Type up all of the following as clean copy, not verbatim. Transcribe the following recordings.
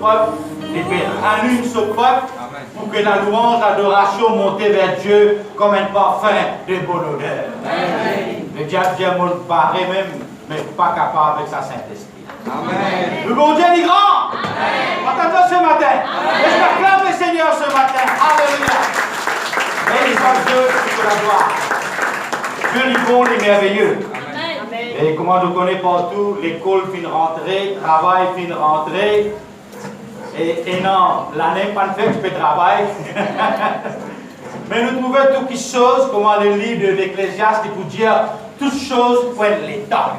peuple et puis rallume ce peuple pour que la louange, l'adoration monte vers Dieu comme un parfum de bonne odeur. Le diable vient me barrer même, mais pas capable avec sa Saint-Esprit. Amen. Le bon Dieu est grand. Attends ce matin. Et je m'acclame le Seigneur ce matin. Alléluia. Et Dieu pour la gloire. Dieu est bon et merveilleux. Amen. Et comme on nous connaît partout, l'école finit rentrer, travail finit rentrer. Et non, l'année pas de fait, je peux travailler. Mais nous trouvons toutes choses, comme le livre de l'Ecclésiaste, pour dire toutes choses prennent le temps.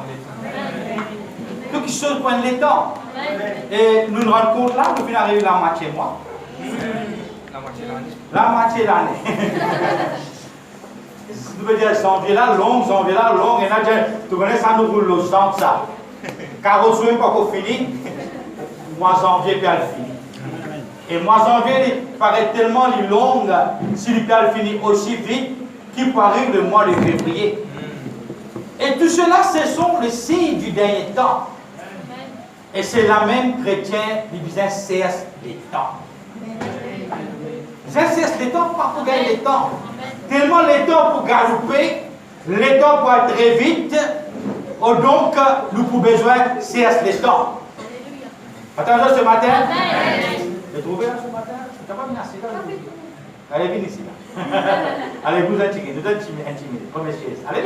Toutes choses prennent le temps. Et nous nous rendons compte là, nous venons arriver la moitié mois. La moitié de l'année. Nous veut dire janvier là, long, et là, tu connais ça, nous roule le sang, ça. Car au soir, pas qu'on finit, mois janvier, puis elle finit. Et mois janvier, il paraît tellement long, s'il peut finir aussi vite, qu'il peut arriver le mois de février. Et tout cela, ce sont les signes du dernier temps. Et c'est la même chrétien qui disait cesse les temps. Cesse les temps, pas pour gagner les temps. Tellement les temps pour galoper, les temps pour aller très vite, donc nous avons besoin cesse les temps. Attendez ce matin. Vous trouvez là ce matin? Je ne peux pas venir assis là. Allez, venez ici là. Allez, vous intimidez, nous intimidez. Première chaise. Allez,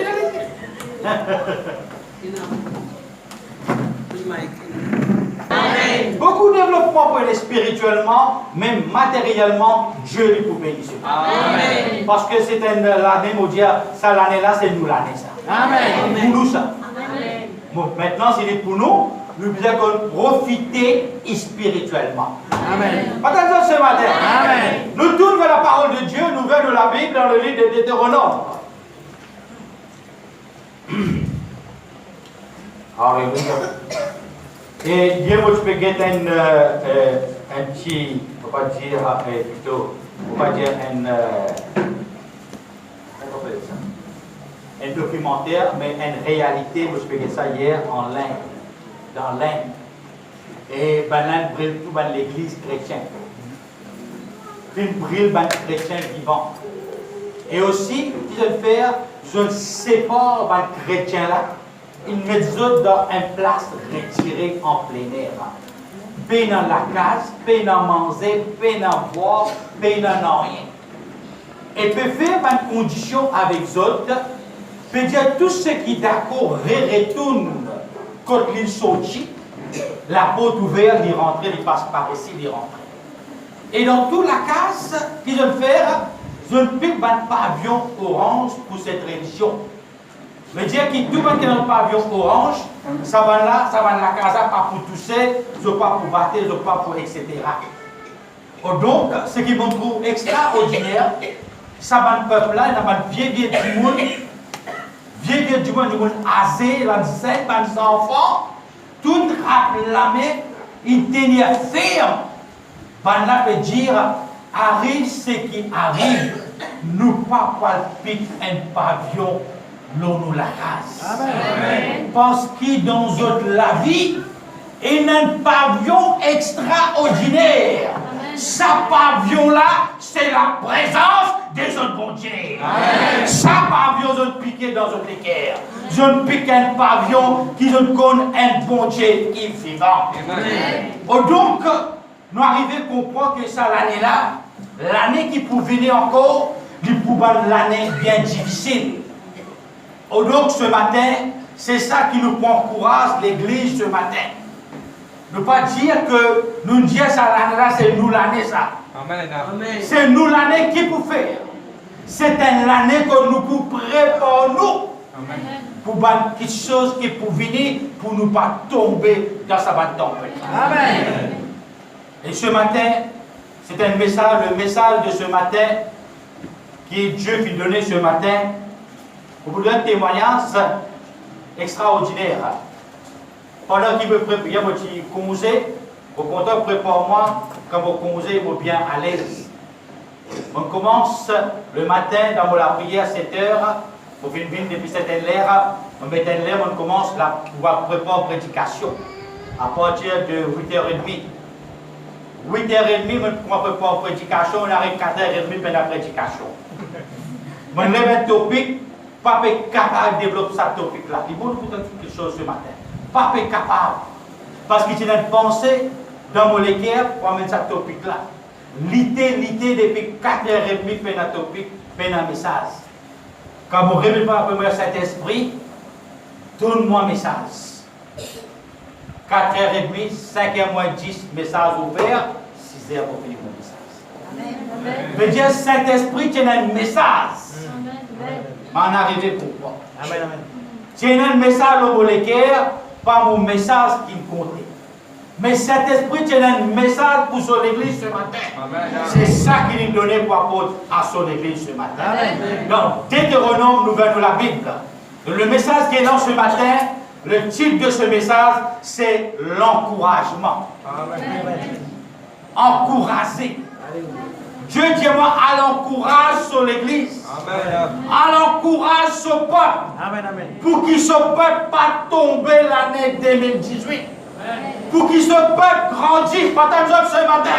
Amen. Beaucoup de développement pour aller spirituellement, même matériellement, Dieu lui pour bénir. Amen. Parce que c'est l'année, on dit, ça l'année-là, c'est nous l'année ça. Amen. Pour nous ça. Amen. Bon, maintenant, c'est pour nous, nous devons profiter spirituellement. Amen. Attention ce matin. Amen. Nous tournons vers la parole de Dieu, nous venons de la Bible dans le livre de Deutéronome. Alléluia. Et Dieu vous peut gagner un petit, on va pas dire plutôt, on va dire un documentaire, mais une réalité, vous avez gagné ça hier en Inde, dans l'Inde. Et l'Inde brûle tout l'église chrétienne. Puis brûle les chrétiens vivants. Et aussi, ils veulent faire, je sépare les chrétiens là. Ils mettent dans une place retirée en plein air. Pas dans la case, pas dans manger, pas dans boire, pas dans rien. Et peut faire une condition avec les autres, peut dire tout ce qui est d'accord retourne quand ils sont sortis, la porte ouverte, ils rentrent, ils passent par ici, ils rentrent. Et dans toute la case qu'ils veulent faire, je ne peux pas un pavillon orange pour cette religion. Mais dire que tout le monde qui est dans le pavillon orange, ça va là, la casa, pas pour tousser, pas pour battre, pas pour etc. Donc, ce qui me trouve extraordinaire, ça va le peuple là, il y a un vieux du monde âgé, les enfants, tout rappelé, ils tenaient ferme. Là peut dire, arrive ce qui arrive, nous pas palpiter un pavillon. Nous la case. Amen. Parce que dans la vie, il y a un pavillon extraordinaire. Ce pavillon-là, c'est la présence des autres bon Dieu. Ce pavillon, je ne pique dans un équerre. Je ne pique un pavillon qui ne connaît un bon Dieu qui est vivant. Donc, nous arrivons à comprendre que ça, l'année-là, l'année qui peut venir encore, il peut être l'année bien difficile. Donc ce matin, c'est ça qui nous prend courage, l'église ce matin. Ne pas dire que nous disons ça l'année-là, c'est nous l'année ça. C'est nous l'année qui peut faire. C'est l'année que nous pouvons préparer nous. Pour quelque chose qui peut venir, pour ne pas tomber dans sa tempête. Amen. Et ce matin, c'est un message, le message de ce matin, qui est Dieu qui donnait ce matin. Pour vous donner un témoignage extraordinaire. Pendant qu'il me prépare, il y a un petit congé, au compteur prépare-moi, quand vous congé, vous bien à l'aise. On commence le matin dans la prière à 7 h, pour venir depuis 7 h, on met un l'air, on commence la préparer prédication à partir de 8 h 30. 8h30, je ne prends pas en prédication, on arrive 4h30 pour la prédication. Je lève un topic, pas capable de développer ce topic-là. Il faut nous dire quelque chose ce matin. Pas capable. Parce qu'il y a une pensée dans mon équerre pour amener ce topic-là. L'idée depuis 4h30 pour un topic, pour un message. Quand vous ne révélez pas le premier Saint-Esprit, donne-moi un message. 4h30, 5h-10, message ouvert, 6h pour finir mon message. Amen. Je veux dire, Saint-Esprit, tu as un message. En arrivé pour moi. Amen. Tu as un message au molécaire, pas mon message qui me comptait. Mais Saint-Esprit, tu as un message pour son église ce matin. C'est ça qu'il nous donnait pour apporter à son église ce matin. Amen. Donc, Deutéronome nous vient de la Bible. Le message qui est là ce matin, le titre de ce message, c'est l'encouragement. Encourager. Dieu dit moi, à l'encourage sur l'église. À l'encourage ce peuple. Pour qu'il ce peuple pas tomber l'année 2018. Pour qu'il ce peuple grandisse, pas ce matin.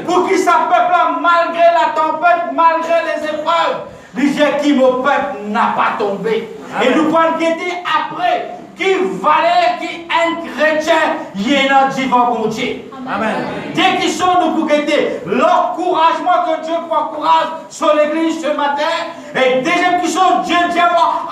Pour qu'il ce peuple, malgré la tempête, malgré les épreuves, l'objectif au peuple n'a pas tombé. Et nous pouvons guetter après. Qui valait, qui un chrétien, il y a un divin bon Dieu. Amen. Dès qu'ils sont nous pour guetter l'encouragement que Dieu encourage sur l'église ce matin. Et deuxième question, Dieu dit à moi,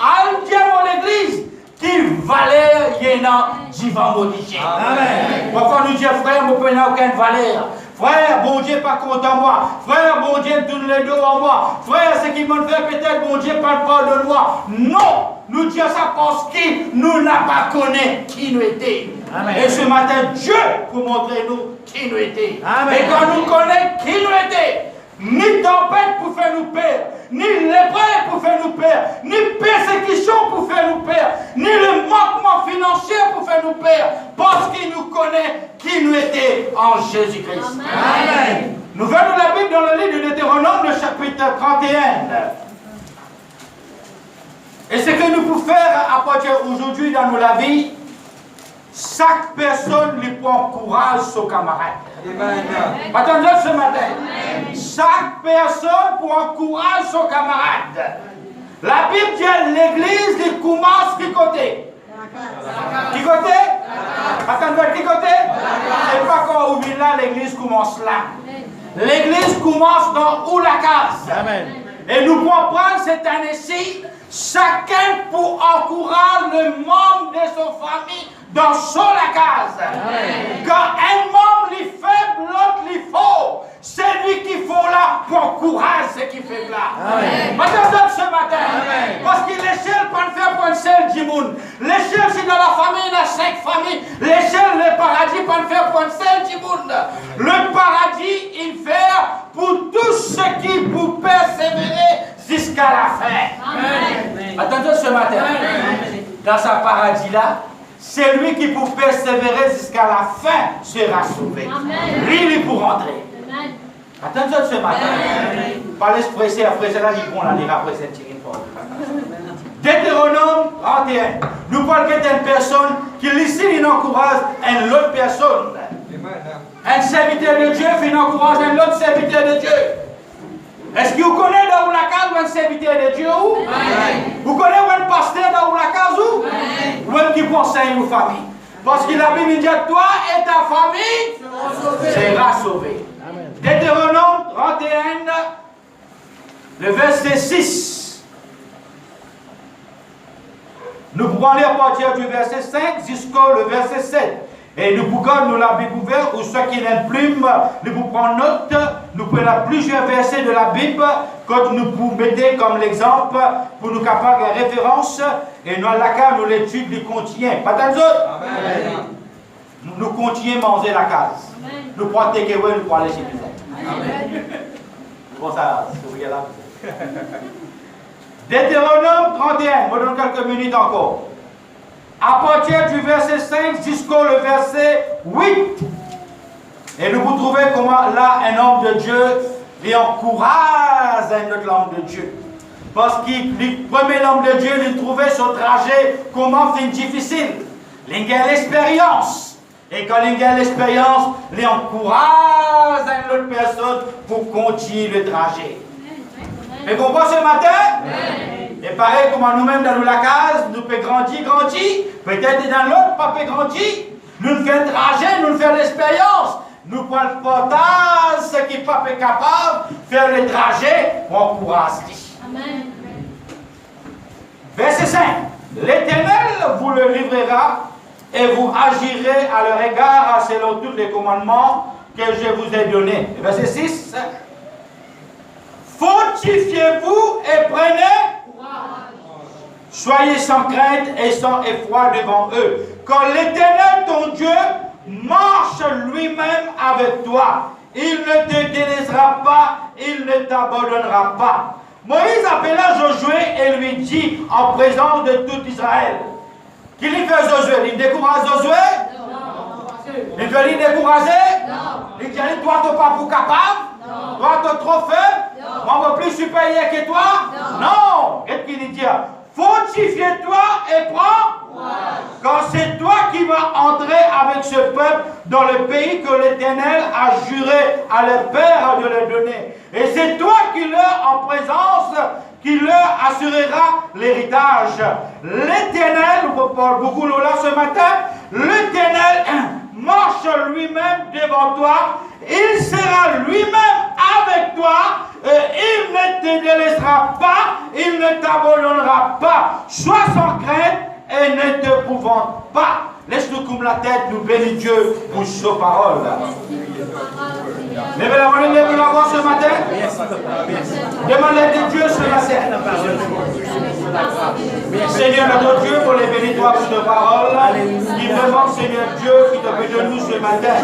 l'église, qui valait, il y a un divin bon Dieu. Amen. Pourquoi nous disons, frère, mon père n'a aucune valeur. Frère, bon Dieu pas content moi. Frère, bon Dieu tourne les dos en moi. Frère, ce qui m'ont fait peut-être, bon Dieu pas de moi. Non, nous disons ça parce que nous n'avons pas connu qui nous était. Amen. Et ce matin, Dieu pour montrer nous qui nous était. Amen. Et quand nous connaissons qui nous était, ni tempête pour faire nous perdre, ni l'épreuve pour faire nous perdre, ni persécution pour faire nous perdre, ni le manquement financier pour faire nous perdre, parce qu'il nous connaît qui nous était en Jésus-Christ. Amen. Nous venons de la Bible dans le livre de Deutéronome, le chapitre 31. Et ce que nous pouvons faire à partir d'aujourd'hui dans nos vie, chaque personne lui prend courage son camarade. Attendez ce matin. Chaque personne pour encourager son camarade. La Bible dit l'église qui commence qui côté? Qui côté? Attendez, qui côté? C'est pas quand on vient là, l'église commence là. L'église commence dans où la case. Amen. Et nous pouvons prendre cette année-ci, chacun pour encourager le membre de son famille dans son la case. Amen. Quand un membre est faible, l'autre est fort. C'est lui qui faut là pour encourager ce qui fait là. Maintenant, ce matin, amen. Parce que l'échelle peut faire pour une seule du monde. L'échelle, c'est dans la famille, il y a 5 familles. L'échelle, le paradis peut faire pour une seule du monde. Le paradis, il fait pour tous ceux qui pour persévérer jusqu'à la fin. Attendez ce matin. Amen. Dans ce paradis-là, c'est lui qui pour persévérer jusqu'à la fin sera sauvé. Lui, il pour rentrer. Attendez ce matin. Pas l'expresser après cela, ils vont la lire après cette tirée fort. Deutéronome 31. Nous parlons d'une personne qui ici il encourage une autre personne. Un serviteur de Dieu qui encourage un autre serviteur de Dieu. Est-ce que vous connaissez dans la case ou un serviteur de Dieu ou? Vous connaissez un pasteur dans la case ou? Ou un qui conseille aux familles? Parce que la Bible dit toi et ta famille sera sauvée. Deutéronome 31, le verset 6. Nous pouvons lire à partir du verset 5 jusqu'au verset 7. Et nous pouvons nous la Bible ouverte, ou ceux qui ont une plume, nous pouvons prendre note, nous prenons plusieurs versets de la Bible, que nous pouvons mettre comme l'exemple, pour nous capables de référence, et dans laquelle nous l'étude du contient. Pas tant d'autres? Nous continuons à manger la case. Amen. Nous prenons des takeaway, nous prenons les Amen. Bon, ça, c'est là. Deutéronome 31, je vous donne quelques minutes encore. À partir du verset 5 jusqu'au verset 8. Et nous vous trouvez comment là un homme de Dieu et encourage un autre homme de Dieu. Parce que le premier homme de Dieu, il trouvait son trajet comment c'est difficile. Il a l'expérience. Et quand il gagne l'expérience, il encourage une autre personne pour continuer le trajet. Mais comprenez ce matin? Et pareil, comme nous-mêmes dans la case, nous pouvons grandir. Peut-être dans l'autre, pas peut grandir. Nous faisons le trajet, nous faisons l'expérience. Nous prenons le portage, ce qui n'est pas capable de faire le trajet pour encourager. Amen. Verset 5. L'Éternel vous le livrera et vous agirez à leur égard selon tous les commandements que je vous ai donnés. Verset 6. Fortifiez-vous et prenez courage. Soyez sans crainte et sans effroi devant eux. Quand l'Éternel, ton Dieu, marche lui-même avec toi, il ne te délaissera pas, il ne t'abandonnera pas. Moïse appela Josué et lui dit en présence de tout Israël. Qu'il y fait Josué? Il décourage Josué? Non. Il veut lui décourager? Non. Il dit, toi, tu n'es pas pour capable? Non. Toi, tu es trop faible? Non. Moi, je suis plus supérieur que toi? Non. Qu'est-ce qu'il dit? Fortifie-toi et prends. Quand c'est toi qui vas entrer avec ce peuple dans le pays que l'Éternel a juré à leurs pères de leur donner. Et c'est toi qui leur en présence, qui leur assurera l'héritage. L'Éternel, on parle beaucoup là ce matin, l'Éternel marche lui-même devant toi, il sera lui-même avec toi, il ne te délaissera pas, il ne t'abandonnera pas. Sois sans crainte et ne te pouvante pas. Laisse-nous comme la tête, nous bénir Dieu pour sa parole. Levez la main, levez la voix ce matin. Demandez de Dieu ce matin. Seigneur notre Dieu, pour les bénir toi pour ta parole. Il demande, Seigneur Dieu, qui te fait de nous ce matin.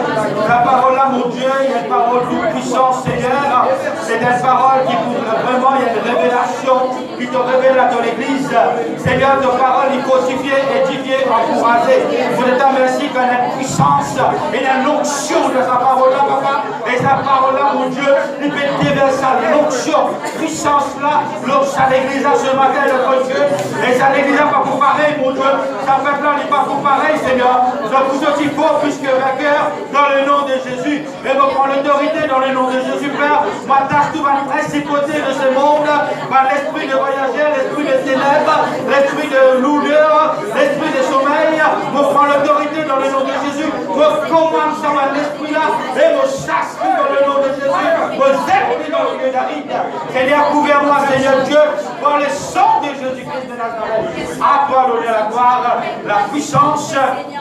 La parole là, mon Dieu, il y a une parole toute puissante, Seigneur. C'est une parole qui vraiment, il y a une révélation qui te révèle à ton Église. Seigneur, ta parole, il codifié, édifié, encouragé. Je te remercie qu'il y a une puissance et une onction de sa parole là, papa. Et sa parole là, mon Dieu, il peut déverser l'onction, puissance là, l'onction à l'église ce matin, notre Dieu. Et ça l'église n'est pas pour pareil, mon Dieu. Ça peuple là n'est pas pour pareil, Seigneur. Donc vous êtes fort plus que vainqueur dans le nom de Jésus. Et vous prendre l'autorité dans le nom de Jésus, Père. M'attache tout à la principauté de ce monde, par l'esprit de voyageur, l'esprit de ténèbres, l'esprit de lourdeur, l'esprit de sommeil. Vous prendre l'autorité dans le nom de Jésus. Vous commande ça à l'esprit là et vous chasse dans le nom de Jésus. Vous êtes dans le lieu d'aride. Seigneur, couvre-moi, Seigneur Dieu, par le sang de Jésus-Christ de Nazareth. À toi l'honneur, la gloire, la puissance,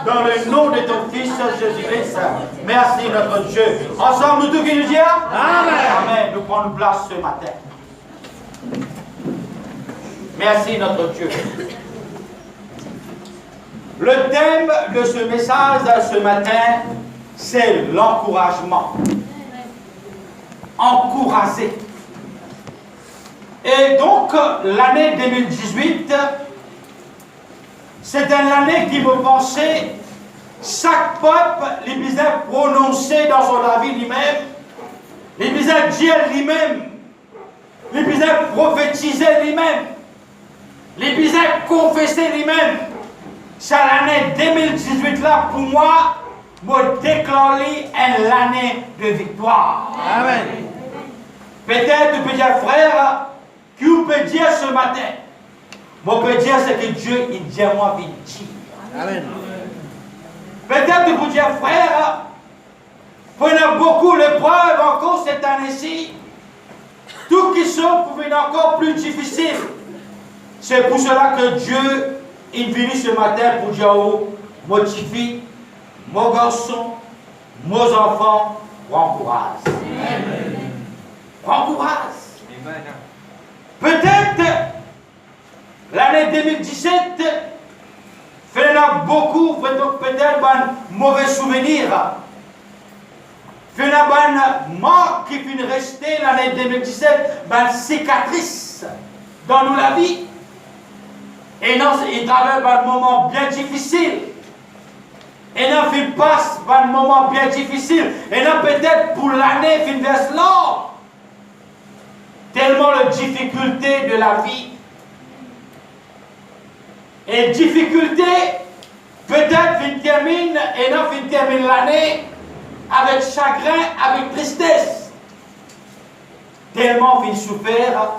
dans le nom de ton Fils Jésus-Christ. Merci notre Dieu. Ensemble, nous tous qui nous disons Amen. Amen. Nous prenons place ce matin. Merci notre Dieu. Le thème de ce message ce matin, c'est l'encouragement. Encourager. Et donc, l'année 2018, c'est une année qui me pensait, chaque peuple, les besoin prononcer dans son avis lui-même, les besoin dire lui-même, les besoin prophétiser lui-même, les besoin confesser lui-même. C'est l'année 2018 là, pour moi, me déclarer une année de victoire. Amen. Peut-être tu peux dire, frère, qui vous peut dire ce matin? Moi, peut dire ce que Dieu, il dit à moi, il dit. Amen. Peut-être tu peux dire, frère, prenez beaucoup l'épreuve encore cette année-ci. Tout qui sont pour venir encore plus difficile. C'est pour cela que Dieu, il vient ce matin pour dire, mon petit fille, mon garçon, mon enfant, prends courage. Prends courage. Peut-être l'année 2017 fait beaucoup, peut-être un mauvais souvenir. Fait une marque qui finit rester l'année 2017, une cicatrice dans nous la vie. Et non, il traverse un moment bien difficile. Et non, il passe un moment bien difficile. Et non, peut-être pour l'année, il verse l'or. Tellement de difficultés de la vie. Et difficultés Peut-être qu'il termine, et non, il termine l'année avec chagrin, avec tristesse. Tellement il souffert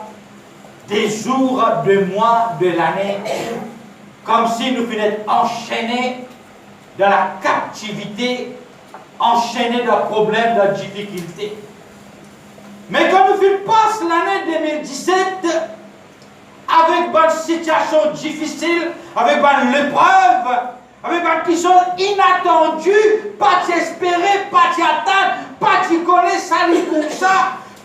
des jours, des mois, de l'année, comme si nous finions enchaînés dans la captivité, enchaînés dans le problème, dans la difficulté. Mais quand nous passons l'année 2017, avec une situation difficile, avec une épreuve, avec une question inattendue, pas t'espérer, pas t'attendre, pas t'y connaître ça, comme ça,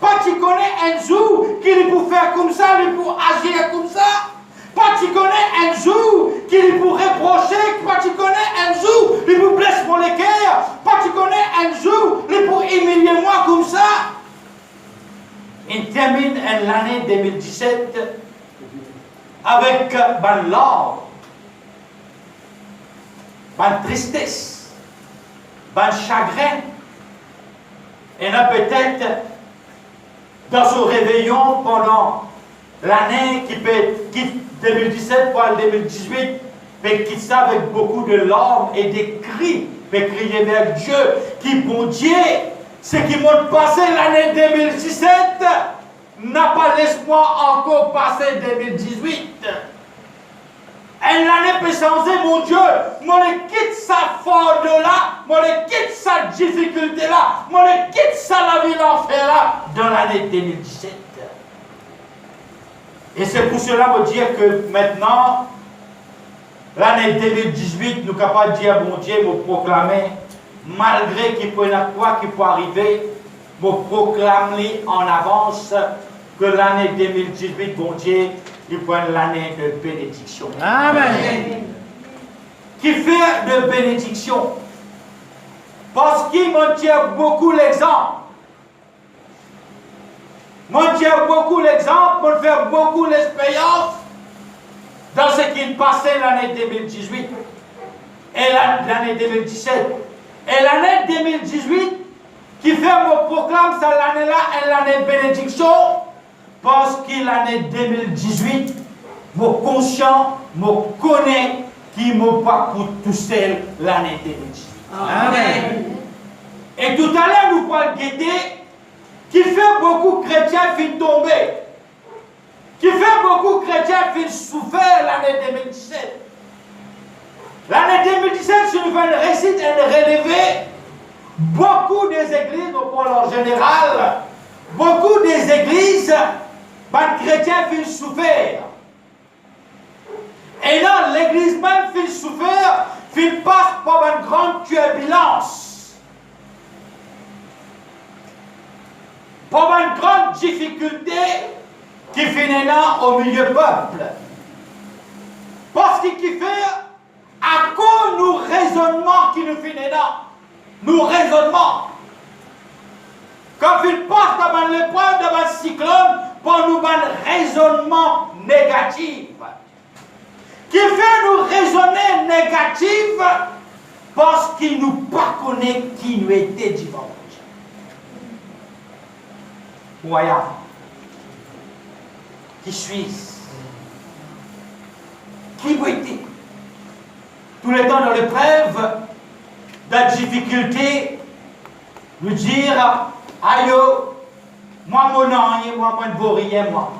pas t'y connaître un jour qu'il peut faire comme ça, il peut agir comme ça, pas t'y connaître un jour qu'il peut reprocher, pas t'y connaître un jour il peut blesser mon cœur, pas t'y connaître un jour il peut humilier moi comme ça. Il termine l'année 2017 avec une larme, une tristesse, un chagrin. Et là peut-être dans ce réveillon pendant l'année qui peut quitter 2017 pour 2018, peut quitter ça avec beaucoup de larmes et des cris, peut crier vers Dieu, qui bon Dieu, ce qui m'a passé l'année 2017 n'a pas laissé-moi encore passer 2018. Et l'année peut changer, mon Dieu, moi je quitte sa farde-là, moi je quitte sa difficulté-là, moi je quitte sa la vie l'enfer-là dans l'année 2017. Et c'est pour cela que je dire que maintenant, l'année 2018, nous sommes capables de dire, mon Dieu, me proclamer, malgré qu'il peut y avoir quoi qui peut arriver, me proclamer en avance que l'année 2018, bon Dieu, il prend l'année de bénédiction. Amen. Qui fait de bénédiction. Parce qu'il m'en tient beaucoup l'exemple. M'en tient beaucoup l'exemple, m'en fait beaucoup l'expérience dans ce qu'il passait l'année 2018 et l'année 2017. Et l'année 2018, qui fait me proclame ça l'année-là est l'année de bénédiction, parce que l'année 2018, mon conscient me connaît qui m'a pas pour tout seul l'année 2018. Amen. Et tout à l'heure, nous parlons guetter qui fait beaucoup de chrétiens fin tomber, qui fait beaucoup de chrétiens fin souffrir l'année 2017. L'année 2017, si nous faisons une récite et une relevée, beaucoup des églises, au point en général, beaucoup des églises, les chrétiens finissent souffrir. Et là, l'église même finit souffrir, finit passe par une grande turbulence, par une grande difficulté qui finit là au milieu du peuple. Parce qu'il fait, à cause de nos raisonnements qui nous finissent là, nos raisonnements. Quand il passe dans l'épreuve, dans le cyclone, pour nous un raisonnement négatif. Qui fait nous raisonner négatif parce qu'il nous pas connaît qui nous était dimanche. Voyons. Qui suis-je? Qui vous était? Tout le temps dans l'épreuve, dans la difficulté, nous dire, aïe, moi, mon an, moi, ne vaut rien, moi.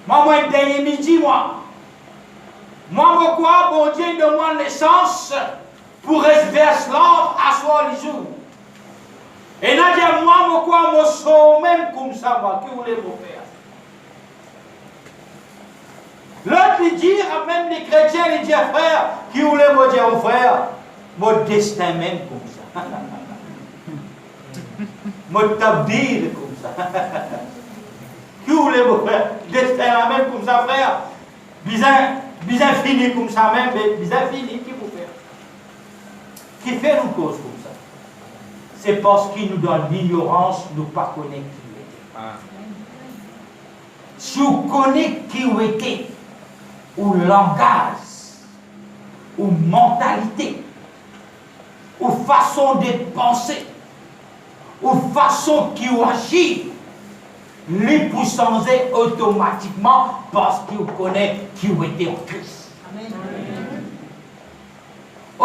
Moi, dernier midi, moi. Moi, pourquoi, bon Dieu, donne-moi les chances pour rester l'ordre à soi les jours. Et là, dit, moi, pourquoi, moi, je même comme ça, moi, que voulez-vous faire? L'autre, il dit, même les chrétiens, il dit, frère, qui voulez-vous dire aux frères? Mon destin même comme ça. Mon tabdir comme ça. Qui voulez-vous faire? Destin même comme ça, frère? Bizarre fini comme ça même, mais bizarre fini, qui vous fait? Qui fait une cause comme ça? C'est parce qu'il nous donne l'ignorance, nous ne pas connaître qui nous était. Ah. Si vous connaissez qui vous était, ou langage, ou mentalité, ou façon de penser, ou façon qui agit, les puissances automatiquement parce qu'il connaît qui était en Christ. Amen.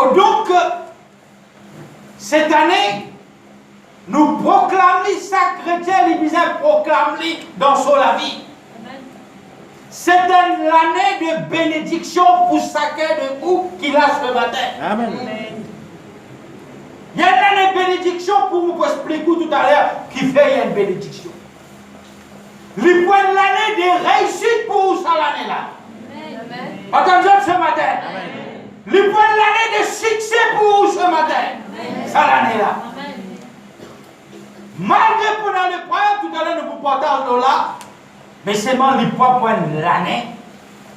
Donc, cette année, nous proclamons chaque chrétien, les bizarres proclament dans son vie. C'est l'année de bénédiction pour chacun de vous qui l'a ce matin. Amen. Il y a une année de bénédiction pour vous expliquer tout à l'heure qui fait une bénédiction. Le point de l'année de réussite pour vous, ça l'année-là. Attendez ce matin. Le point de l'année de succès pour vous ce matin. Ça l'année-là. Malgré pendant le point, tout à l'heure nous vous partageons là, mais seulement le point de l'année,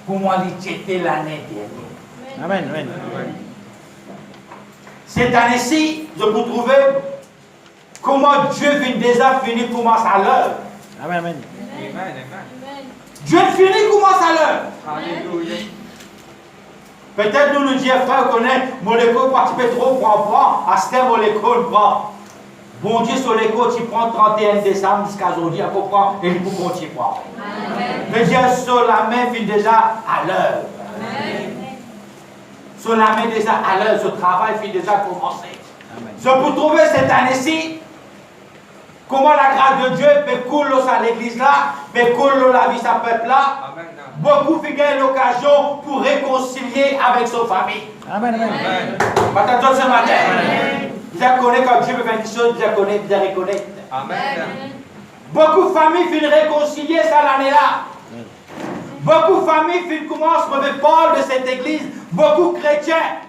pour moi, c'était l'année dernière. Amen. Amen. Cette année-ci, je vous trouve comment Dieu vient déjà finir commence à l'heure. Amen. Amen. Dieu finit commence à l'heure. Peut-être nous disons, frère, connaît, mon école participe trop prend, à ce mon école prend. Bon Dieu, sur l'école, tu prends 31 décembre jusqu'à aujourd'hui, à comprendre, et il faut qu'on t'y prend. Mais Dieu, sur la main, finit déjà à l'heure. Sur la main, déjà à l'heure, ce travail finit déjà commencé. Je peux trouver cette année-ci, comment la grâce de Dieu peut couler à l'église là, peut couler la vie de sa peuple là. Beaucoup figurent l'occasion pour réconcilier avec sa famille. Amen. Amen. Maintenant, ce matin, vous connaissez quand Dieu peut faire des choses, vous connaissez, vous reconnaissez. Amen. Beaucoup de familles finissent réconcilier ça l'année-là. Beaucoup de familles finissent commencent à me parler de cette église. Beaucoup de chrétiens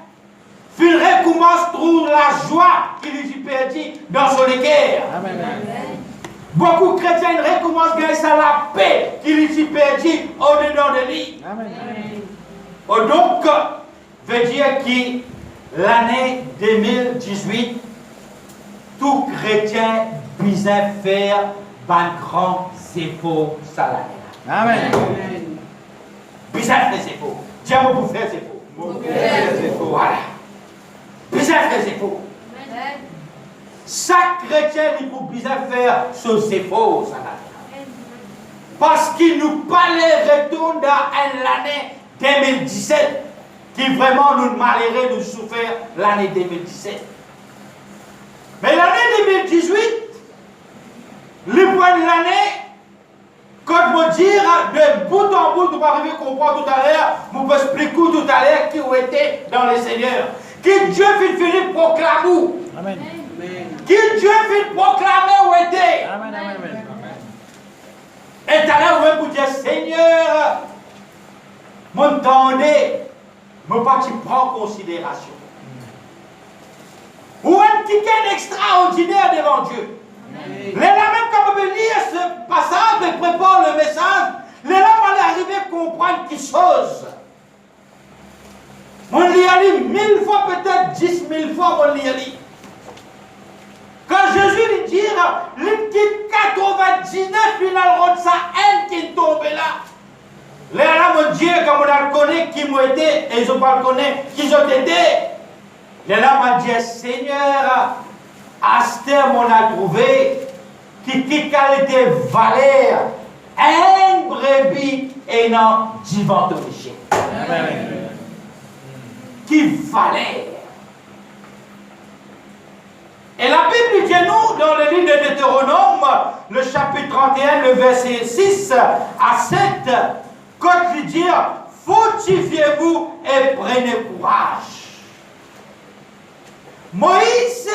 finissent commencent à trouver la joie qu'ils ont perdu dans son cœur. Amen. Beaucoup de chrétiens recommencent à gagner ça la paix qu'ils ont perdu au-dedans de lui. Amen. Donc, veut dire que l'année 2018, tout chrétien besoin faire un grand effort ça l'année. Amen. Besoin faire des efforts. Dieu vous faire des efforts. Voilà. Besoin faire des efforts. Chaque chrétien il faut bien faire ce efforts ça l'année. Parce qu'il nous parlait retourne dans l'année 2017 qui vraiment nous malheureux nous souffert l'année 2017. Mais l'année 2018, le point de l'année, quand je dire de bout en bout, nous va arriver à comprendre tout à l'heure, nous pouvons expliquer tout à l'heure qui ont été dans le Seigneur. Que Dieu finit proclamer. Amen. Que Dieu finit proclamer où était. Amen. Amen. Et tout à l'heure, vous pouvez dire, Seigneur, m'entendez, me pas tu prends en considération. Ou un ticket extraordinaire devant Dieu. Les là même quand on peut lire ce passage et prépare le message, les là on va arriver à comprendre quelque chose. On l'y a lu 1000 fois, peut-être 10 000 fois, on l'y a lu. Quand Jésus lui dit, les petits 99 finales de sa haine qui tombe là. Les là, mon Dieu, comme on le connaît, qui m'ont été, et je ne pas le connais, qui ont été. Les là, mon Dieu, Seigneur, Aster, on a trouvé, qui qualité valeur, un brebis et non 10 ventes riches. Qui valait. Et la Bible dit nous, dans le livre de Deutéronome, le chapitre 31, le verset 6 à 7, quand il dit, fortifiez-vous et prenez courage. Moïse,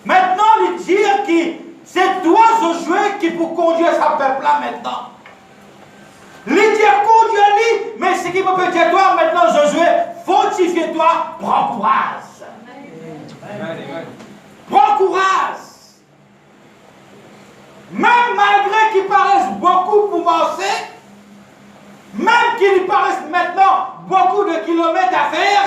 maintenant, il dit que c'est toi, Josué, qui pour conduire sa peuple là maintenant. Il dit conduire-lui, mais ce qui peut dire toi maintenant, Josué, fortifie-toi, prends courage. Prends courage. Même malgré qu'il paraisse beaucoup pour marcher, même qu'il paraisse maintenant beaucoup de kilomètres à faire,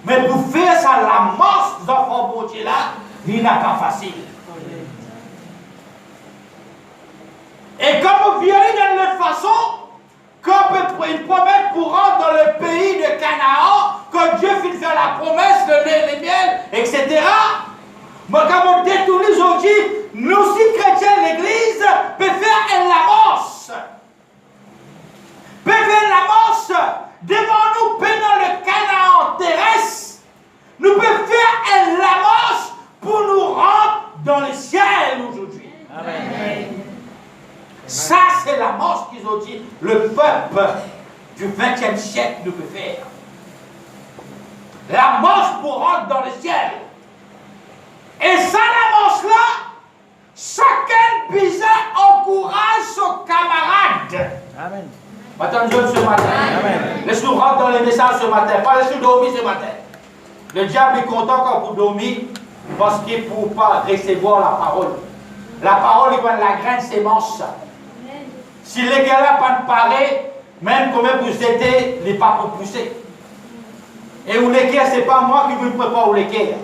mais pour faire ça, la marche des enfants bon Dieu là, il n'est pas facile. Et comme vous voyez dans la façon, qu'on peut une promesse pour rentrer dans le pays de Canaan, quand Dieu finit faire la promesse, le lait, les miel, etc. Mais comme on détourne aujourd'hui, nous aussi chrétiens, l'Église, peut faire une l'amorce. Peut faire une l'amorce devant nous, pendant le Canaan terrestre. dans le ciel aujourd'hui. Amen. Ça, c'est l'annonce qu'ils ont dit, le peuple du 20e siècle nous peut faire. L'annonce pour rentrer dans le ciel. Et ça, l'annonce-là, chacun bizarre encourage son camarade. Amen. Attends, ce matin. Amen. Laisse-nous rentrer dans les messages ce matin. Pas laisse-nous dormir ce matin. Le diable est content quand vous dormir parce qu'il ne peut pas recevoir la parole. La parole, il va la graine sémence. Si les gars-là pas de parler, même quand même vous aidez, il n'est pas pour pousser. Et où l'équerre, ce n'est pas moi qui vous prépare où l'équerre.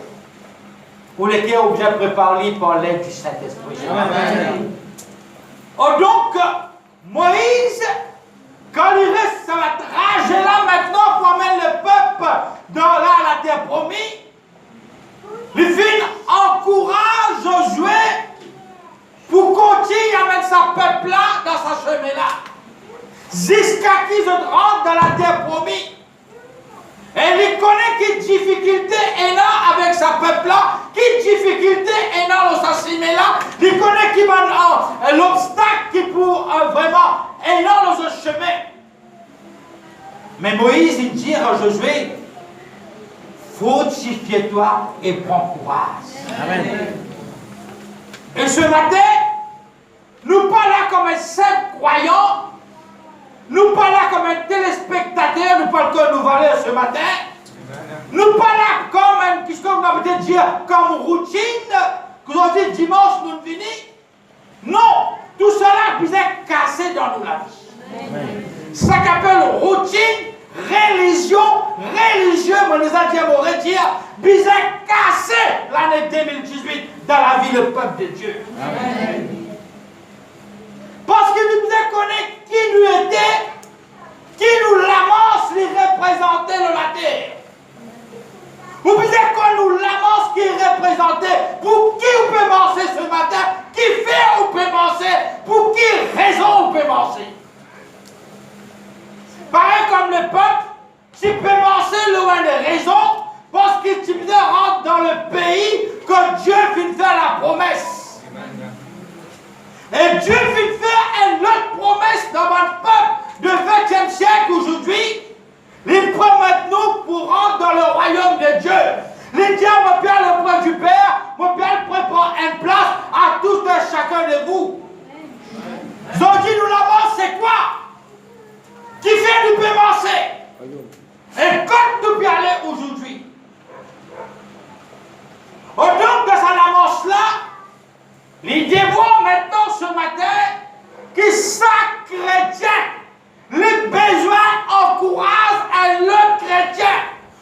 Où l'équerre, obligé de préparer par l'aide du Saint-Esprit. Oh, donc, Moïse, quand il reste sur la trajet là maintenant pour amener le peuple dans la terre promise, il fait encourage Josué pour continuer à mettre sa peuple là dans sa chemin là. Jusqu'à qu'ils rentrent dans la terre promise. Et il connaît quelle difficulté est là avec sa peuple là, quelle difficulté est là dans sa chemin là. Il connaît qu'il va l'obstacle qui pour vraiment est là dans ce chemin. Mais Moïse, il dit à Josué, fortifie-toi et prends courage. Amen. Et ce matin, nous pas là comme un simple croyant, nous pas là comme un téléspectateur, nous pas comme nous valons ce matin, nous pas là comme un, qu'est-ce qu'on va peut-être dire, comme routine, que nous dit dimanche nous venons. Non, tout cela vous est cassé dans nous la vie. Amen. Ça qu'appelle routine, religieux, mais les Indiens m'auraient dit, vous est cassé l'année 2018 dans la vie du peuple de Dieu. Amen. Parce que nous connaissons qui nous était, qui nous l'amance, les représentait de la terre. Vous pouvez qu'on nous l'amance qui représentait, pour qui vous pouvez penser ce matin, qui fait vous pouvez penser, pour qui raison vous pouvez penser. Pareil comme le peuple, tu peux penser loin des raisons, parce que tu rentres dans le pays que Dieu vient faire la promesse. Et Dieu vient faire une autre promesse dans votre peuple du 20e siècle aujourd'hui. Il promet nous pour rentrer dans le royaume de Dieu. Il dit à mon Père le point du Père, mon Père prépare une place à tous et chacun de vous. Ils ont dit nous là-bas, c'est quoi? Qui fait nous peut marcher? Et quand nous peut aller aujourd'hui? Au donc de cette annonce-là, les dévots maintenant ce matin, que chaque chrétien, les besoins encouragent un autre chrétien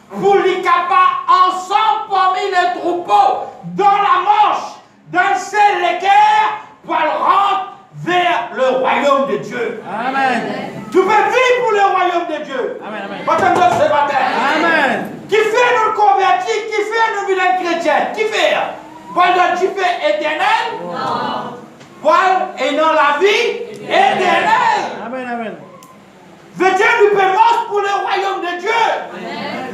pour les capables ensemble parmi les troupeaux, dans la manche, dans seul l'équerre, pour rentrer vers le royaume de Dieu. Amen. Tu peux vivre pour le royaume de Dieu. Amen. Amen. Pas comme ce matin. Amen. Qui fait nous convertir, qui fait nous vilains chrétiens, qui fait? Voilà, tu fais éternel? Non. Voilà, et dans la vie éternelle. Amen. Amen. Veux-tu nous permettre pour le royaume de Dieu? Amen.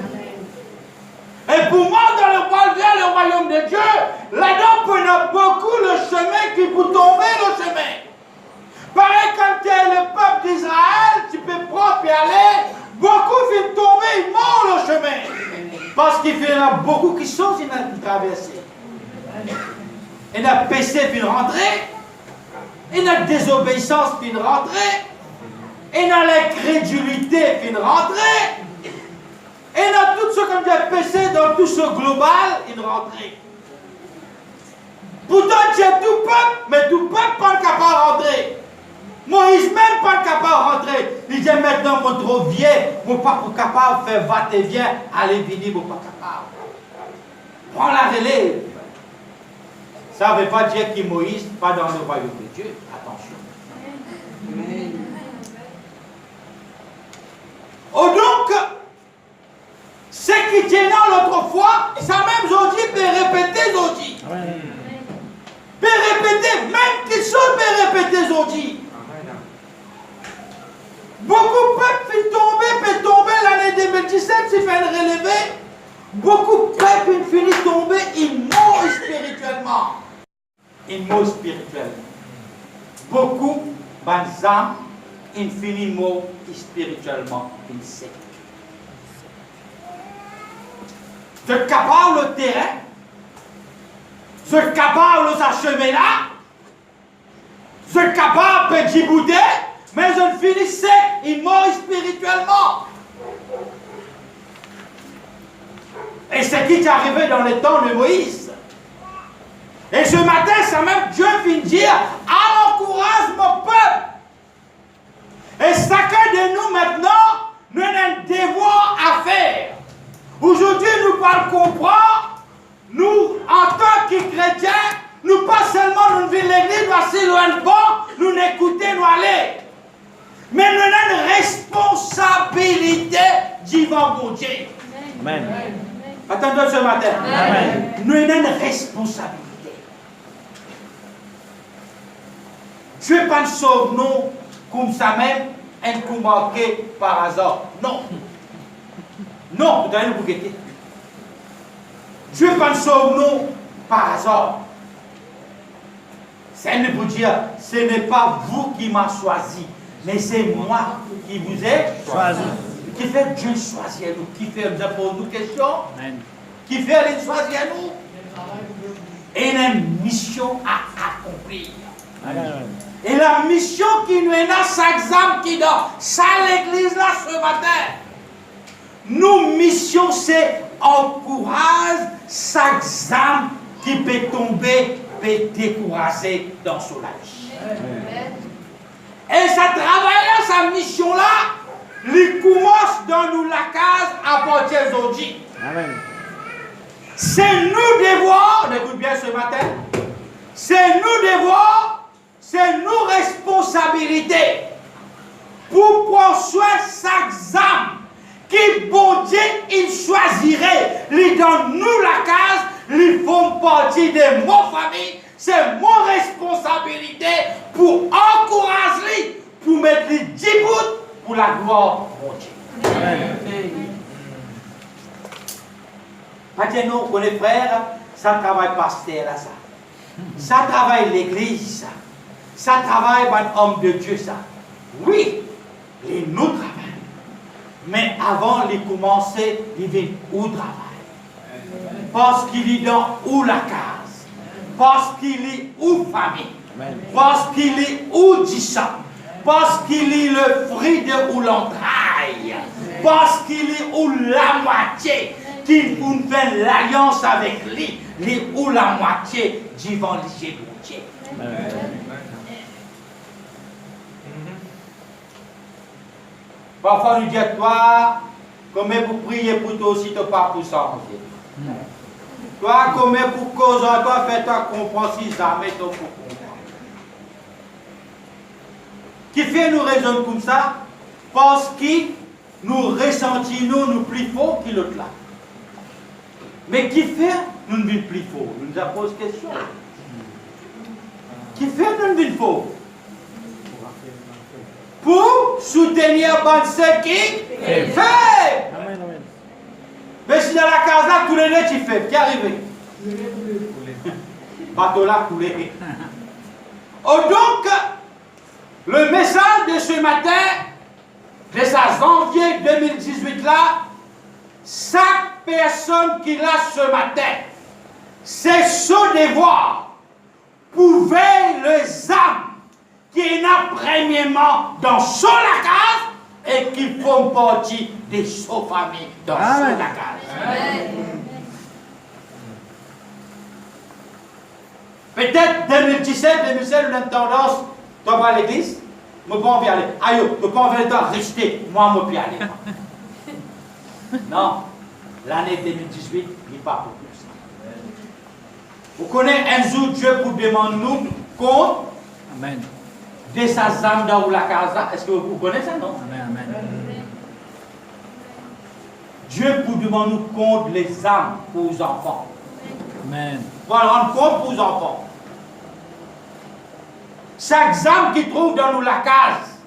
Et pour moi, dans le voile vers le royaume de Dieu, là-dedans, on a beaucoup le chemin qui peut tomber le chemin. Pareil, quand tu es le peuple d'Israël, tu peux propre y aller, beaucoup viennent tomber, ils meurent le chemin. Parce qu'il y en a beaucoup qui sont traversés. Il y a péché puis rentrer, il y a désobéissance puis rentrer, il y a l'incrédulité puis rentrer, et il y a tout ce qu'on a péché dans tout ce global, il rentrer. Pourtant, tu es tout peuple, mais tout peuple pas capable de rentrer. Moïse même pas capable de rentrer. Il dit maintenant, mon trop vieux, mon pas capable de faire va-et-vient, aller venir, mon pas capable. Prends la relève. Ça ne veut pas dire que Moïse n'est pas dans le royaume de Dieu. Attention. Amen. Oh donc, ce qui tient l'autre fois, ça même Zodi peut répéter Zodi. Amen. Peut répéter, même quelque chose peut répéter Zodi. Beaucoup peuvent tomber l'année 2017, s'il fait une relevée. Beaucoup peuvent finissent tomber, ils mourent spirituellement. un mot spirituel. Beaucoup d'âmes infiniment spirituellement insectes. Je capable le terrain, je capable le chemin là, je capable de djibouter, mais je finis sec, il mort spirituellement. Et c'est qui est arrivé dans le temps de Moïse. Et ce matin, c'est même Dieu vient dire, encourage mon peuple. Et chacun de nous maintenant, nous avons un devoir à faire. Aujourd'hui, nous pouvons comprendre, nous, en tant que chrétiens, nous pas seulement nous vivons l'église, nous assis loin de bon, nous n'écoutons, nous aller. Mais nous avons une responsabilité devant mon Dieu. Amen. Attendez ce matin. Amen. Nous avons une responsabilité. Je ne vais pas sauver nous comme ça même, un coup marqué par hasard. Non. Non, vous allez vous guetter. Je ne vais pas sauver nous par hasard. C'est ne vous dire, ce n'est pas vous qui m'avez choisi, mais c'est moi qui vous ai Choisi. Qui fait Dieu choisir nous? Qui fait, nous avons nous question? Amen. Qui fait aller choisir nous? Et il a une mission à accomplir. Amen. Et la mission qui nous est là, chaque exemple qui dort, ça l'église là ce matin. Nous, mission, c'est encourager chaque âme qui peut tomber, peut décourager dans son âge. Et ça travaille là, sa mission là, il commence dans nous la case à partir d'aujourd'hui. Amen. C'est nous devoir, écoute bien ce matin, c'est nous devoir, c'est nos responsabilités pour prendre soin chaque âme qui, bon Dieu, il choisirait, il donne nous la case, ils font partie de mon famille, c'est mon responsabilité pour encourager, pour mettre les 10 bouts pour la gloire de mon Dieu. Amen. Maintenant, nous, les frères, ça travaille pasteur là, ça. Ça travaille l'église, ça travaille l'homme de Dieu, ça. Oui, et nous travaillons. Mais avant de commencer, il vient où travail. Parce qu'il est dans où la case. Parce qu'il est où famille. Parce qu'il est où du sang. Parce qu'il est le fruit de où l'entraille. Parce qu'il est où la moitié. Qu'il fait l'alliance avec lui. Les où la moitié devant les Dieu. Parfois, nous disons, toi, comment vous priez pour toi aussi, tu n'as pas pour ça. Toi, comment pour cause, toi, fais-toi comprendre si jamais tu pour comprendre. Qui fait nous raisonner comme ça? Parce que nous ressentons nous plus fort que l'autre là. Mais qui fait nous ne sommes plus fort? Nous nous posons question. Qui fait nous ne sommes fort? Pour soutenir ceux qui fait. Mais si dans la case là, tous les deux tu fais, qui est arrivé? Bateau là coulé. Oh donc, le message de ce matin, de sa janvier 2018 là, chaque personne qui l'a ce matin, c'est ce devoir pour veiller les âmes qui est là premièrement dans son la case et qui font partie de son famille dans son la case. Peut-être 2017, 2016, on a une tendance, tu vas à l'église, je ne peux pas envie aller. Aïe, je ne peux pas envie de rester, moi, je ne peux plus aller. Non, l'année 2018, il n'est pas pour plus. Vous connaissez un jour, Dieu pour demander nous compte. Amen. De sa âme dans la casa. Est-ce que vous connaissez ça, non? Amen. Amen. Dieu pour demander nous compte les âmes pour les enfants. Amen. Pour rendre compte pour les enfants. Chaque âme qui trouve dans nous la case,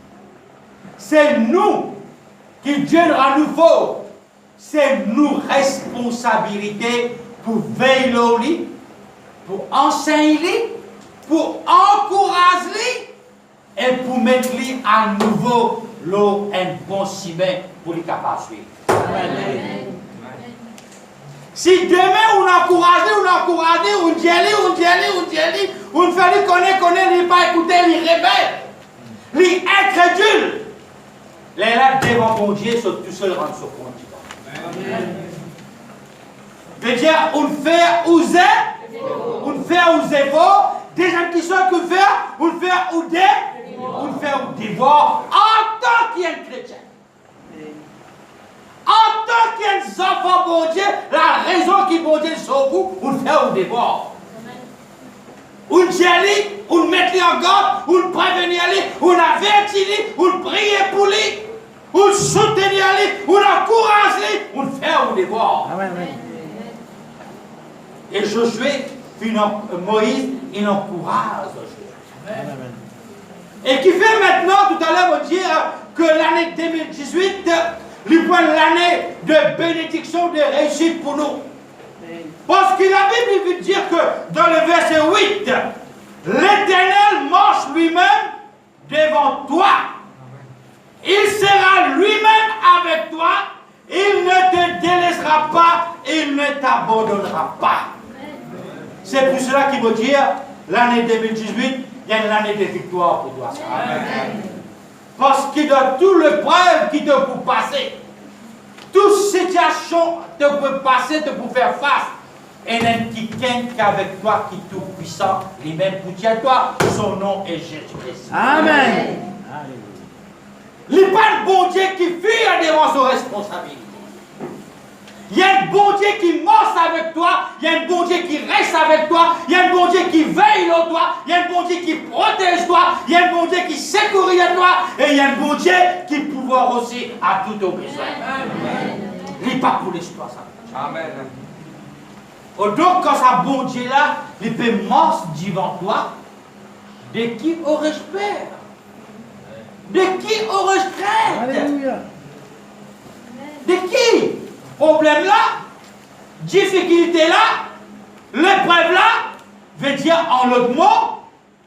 c'est nous qui Dieu rend nouveau. C'est nous responsabilité pour veiller au lit, pour enseigner, pour encourager et pour mettre à nouveau l'eau un bon ciment pour les capables de suivre. Si demain on encourage, on dit, on fait connaître, il pas écouter, il rebelle, il incrédule. Les là devant mon Dieu sont tout seuls rendre ce compte. Veut dire, on fait oser, des gens qui sont que faire, on fait ouder, on fait au devoir en tant qu'chrétien. En tant qu'enfant bon Dieu, la raison qui bon Dieu sauve vous, on fait au devoir. On dit, on met en garde, on prévenir, on avertit, on prie pour lui, on soutenir, on encourage, on fait au devoir. Et Josué, Moïse, il encourage Josué. Et qui fait maintenant, tout à l'heure, on dit que l'année 2018, lui prend l'année de bénédiction, de réussite pour nous. Parce que la Bible veut dire que dans le verset 8, l'Éternel marche lui-même devant toi. Il sera lui-même avec toi. Il ne te délaissera pas. Il ne t'abandonnera pas. C'est pour cela qu'il veut dire l'année 2018, il y a une année de victoire pour toi. Amen. Parce que dans tout le preuve qui te peut passer, toute situation te peut passer, te peut faire face. Et il y a quelqu'un qui est avec toi, qui est tout puissant, lui-même pour toi, son nom est Jésus-Christ. Amen. Il n'y a pas de bon Dieu qui fuit devant ses responsabilités. Il y a un bon Dieu qui marche avec toi, il y a un bon Dieu qui reste avec toi, il y a un bon Dieu qui veille sur toi, il y a un bon Dieu qui protège toi, il y a un bon Dieu qui sécurise toi, et il y a un bon Dieu qui pouvoir aussi à tout au besoin. Il n'est pas pour l'histoire, ça. Amen. Donc, quand ça bon Dieu là, il peut marcher devant toi, de qui aurais-je peur? De qui aurais-je crainte? Alléluia. De qui? Problème là, difficulté là, l'épreuve là, veut dire en l'autre mot,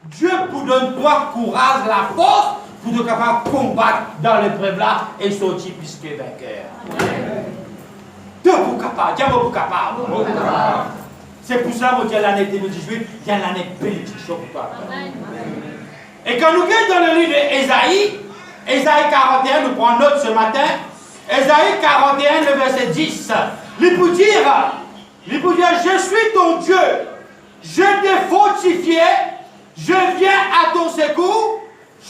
Dieu vous donne toi courage, la force pour être capable de combattre dans l'épreuve là et sortir plus que vainqueur. Dieu vous capable, Dieu vous capable. C'est pour ça que l'année 2018, il y a l'année bénédiction pour toi. Et quand nous regardons dans le livre d'Ésaïe, Ésaïe 41, nous prenons note ce matin. Ésaïe 41, le verset 10. Il peut dire, je suis ton Dieu, je t'ai fortifié, je viens à ton secours,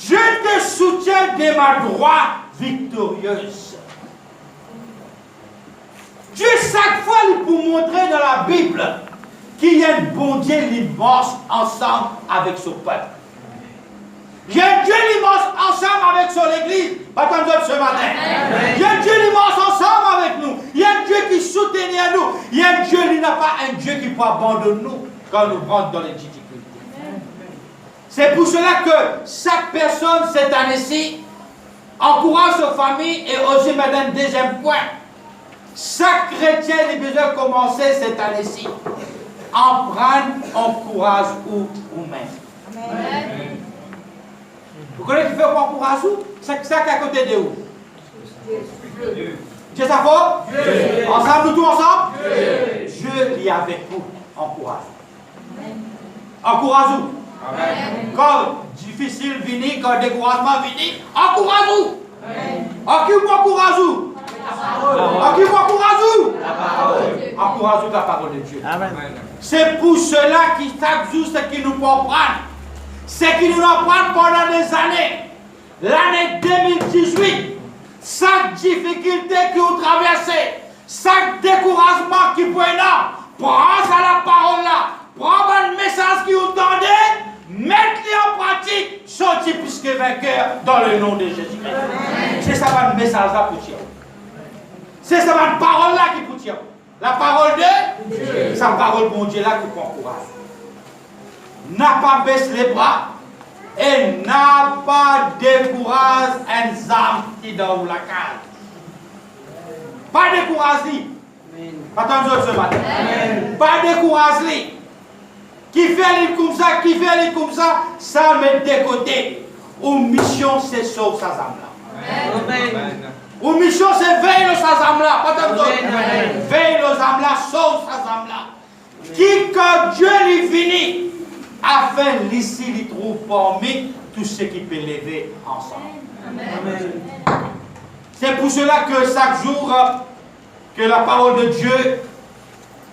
je te soutiens de ma droite victorieuse. Dieu, chaque fois, il peut montrer dans la Bible qu'il y a un bon Dieu qui marche ensemble avec son peuple. Il y a un Dieu qui marche ensemble avec son église. Pas comme d'autres ce matin. Il y a un Dieu qui marche ensemble avec nous. Il y a un Dieu qui soutient nous. Il y a un Dieu qui n'a pas un Dieu qui peut abandonner nous quand nous rentrons dans les difficultés. C'est pour cela que chaque personne cette année-ci encourage sa famille et aussi maintenant deuxième point. Chaque chrétien a besoin de commencer cette année-ci en prendre en courage ou même. Amen. Vous connaissez qui fait quoi pour Azou? C'est à côté de où? Dieu. Dieu ça fort? Ensemble, nous tous ensemble? Dieu est avec vous. Encourage. Encourage-vous. Quand difficile vient, quand découragement vient, encourage-vous. Encourage-vous. Encourage-vous la parole de Dieu. C'est pour cela qu'il chaque jour ce qui nous comprend. C'est qu'il nous apprend pendant des années. L'année 2018, chaque difficulté que vous traversez, chaque découragement qui peut être, prends à la parole là, prends le message qui vous tendez, mettez-le en pratique, sortez plus que vainqueur dans le nom de Jésus-Christ. C'est ça le message là pour dire. C'est ça la parole là qui vous tient. La parole de Dieu. C'est la parole de Dieu là qui vous encourage. N'a pas baissé les bras et n'a pas découragé un âme qui dans la cage. Pas découragé. Pas tant ce matin. Pas découragé. qui fait aller comme ça, qui fait aller comme ça, ça met de côté. Ou mission, c'est sauve sa âme là. Amen. Ou mission, c'est veille sa âme là. Pas tant d'autres. Amen. Veille nos âmes là, sauve sa âme là. Qui, quand Dieu lui finit, afin l'ici, il trouve parmi tout ce qui peut lever ensemble. Amen. C'est pour cela que chaque jour, que la parole de Dieu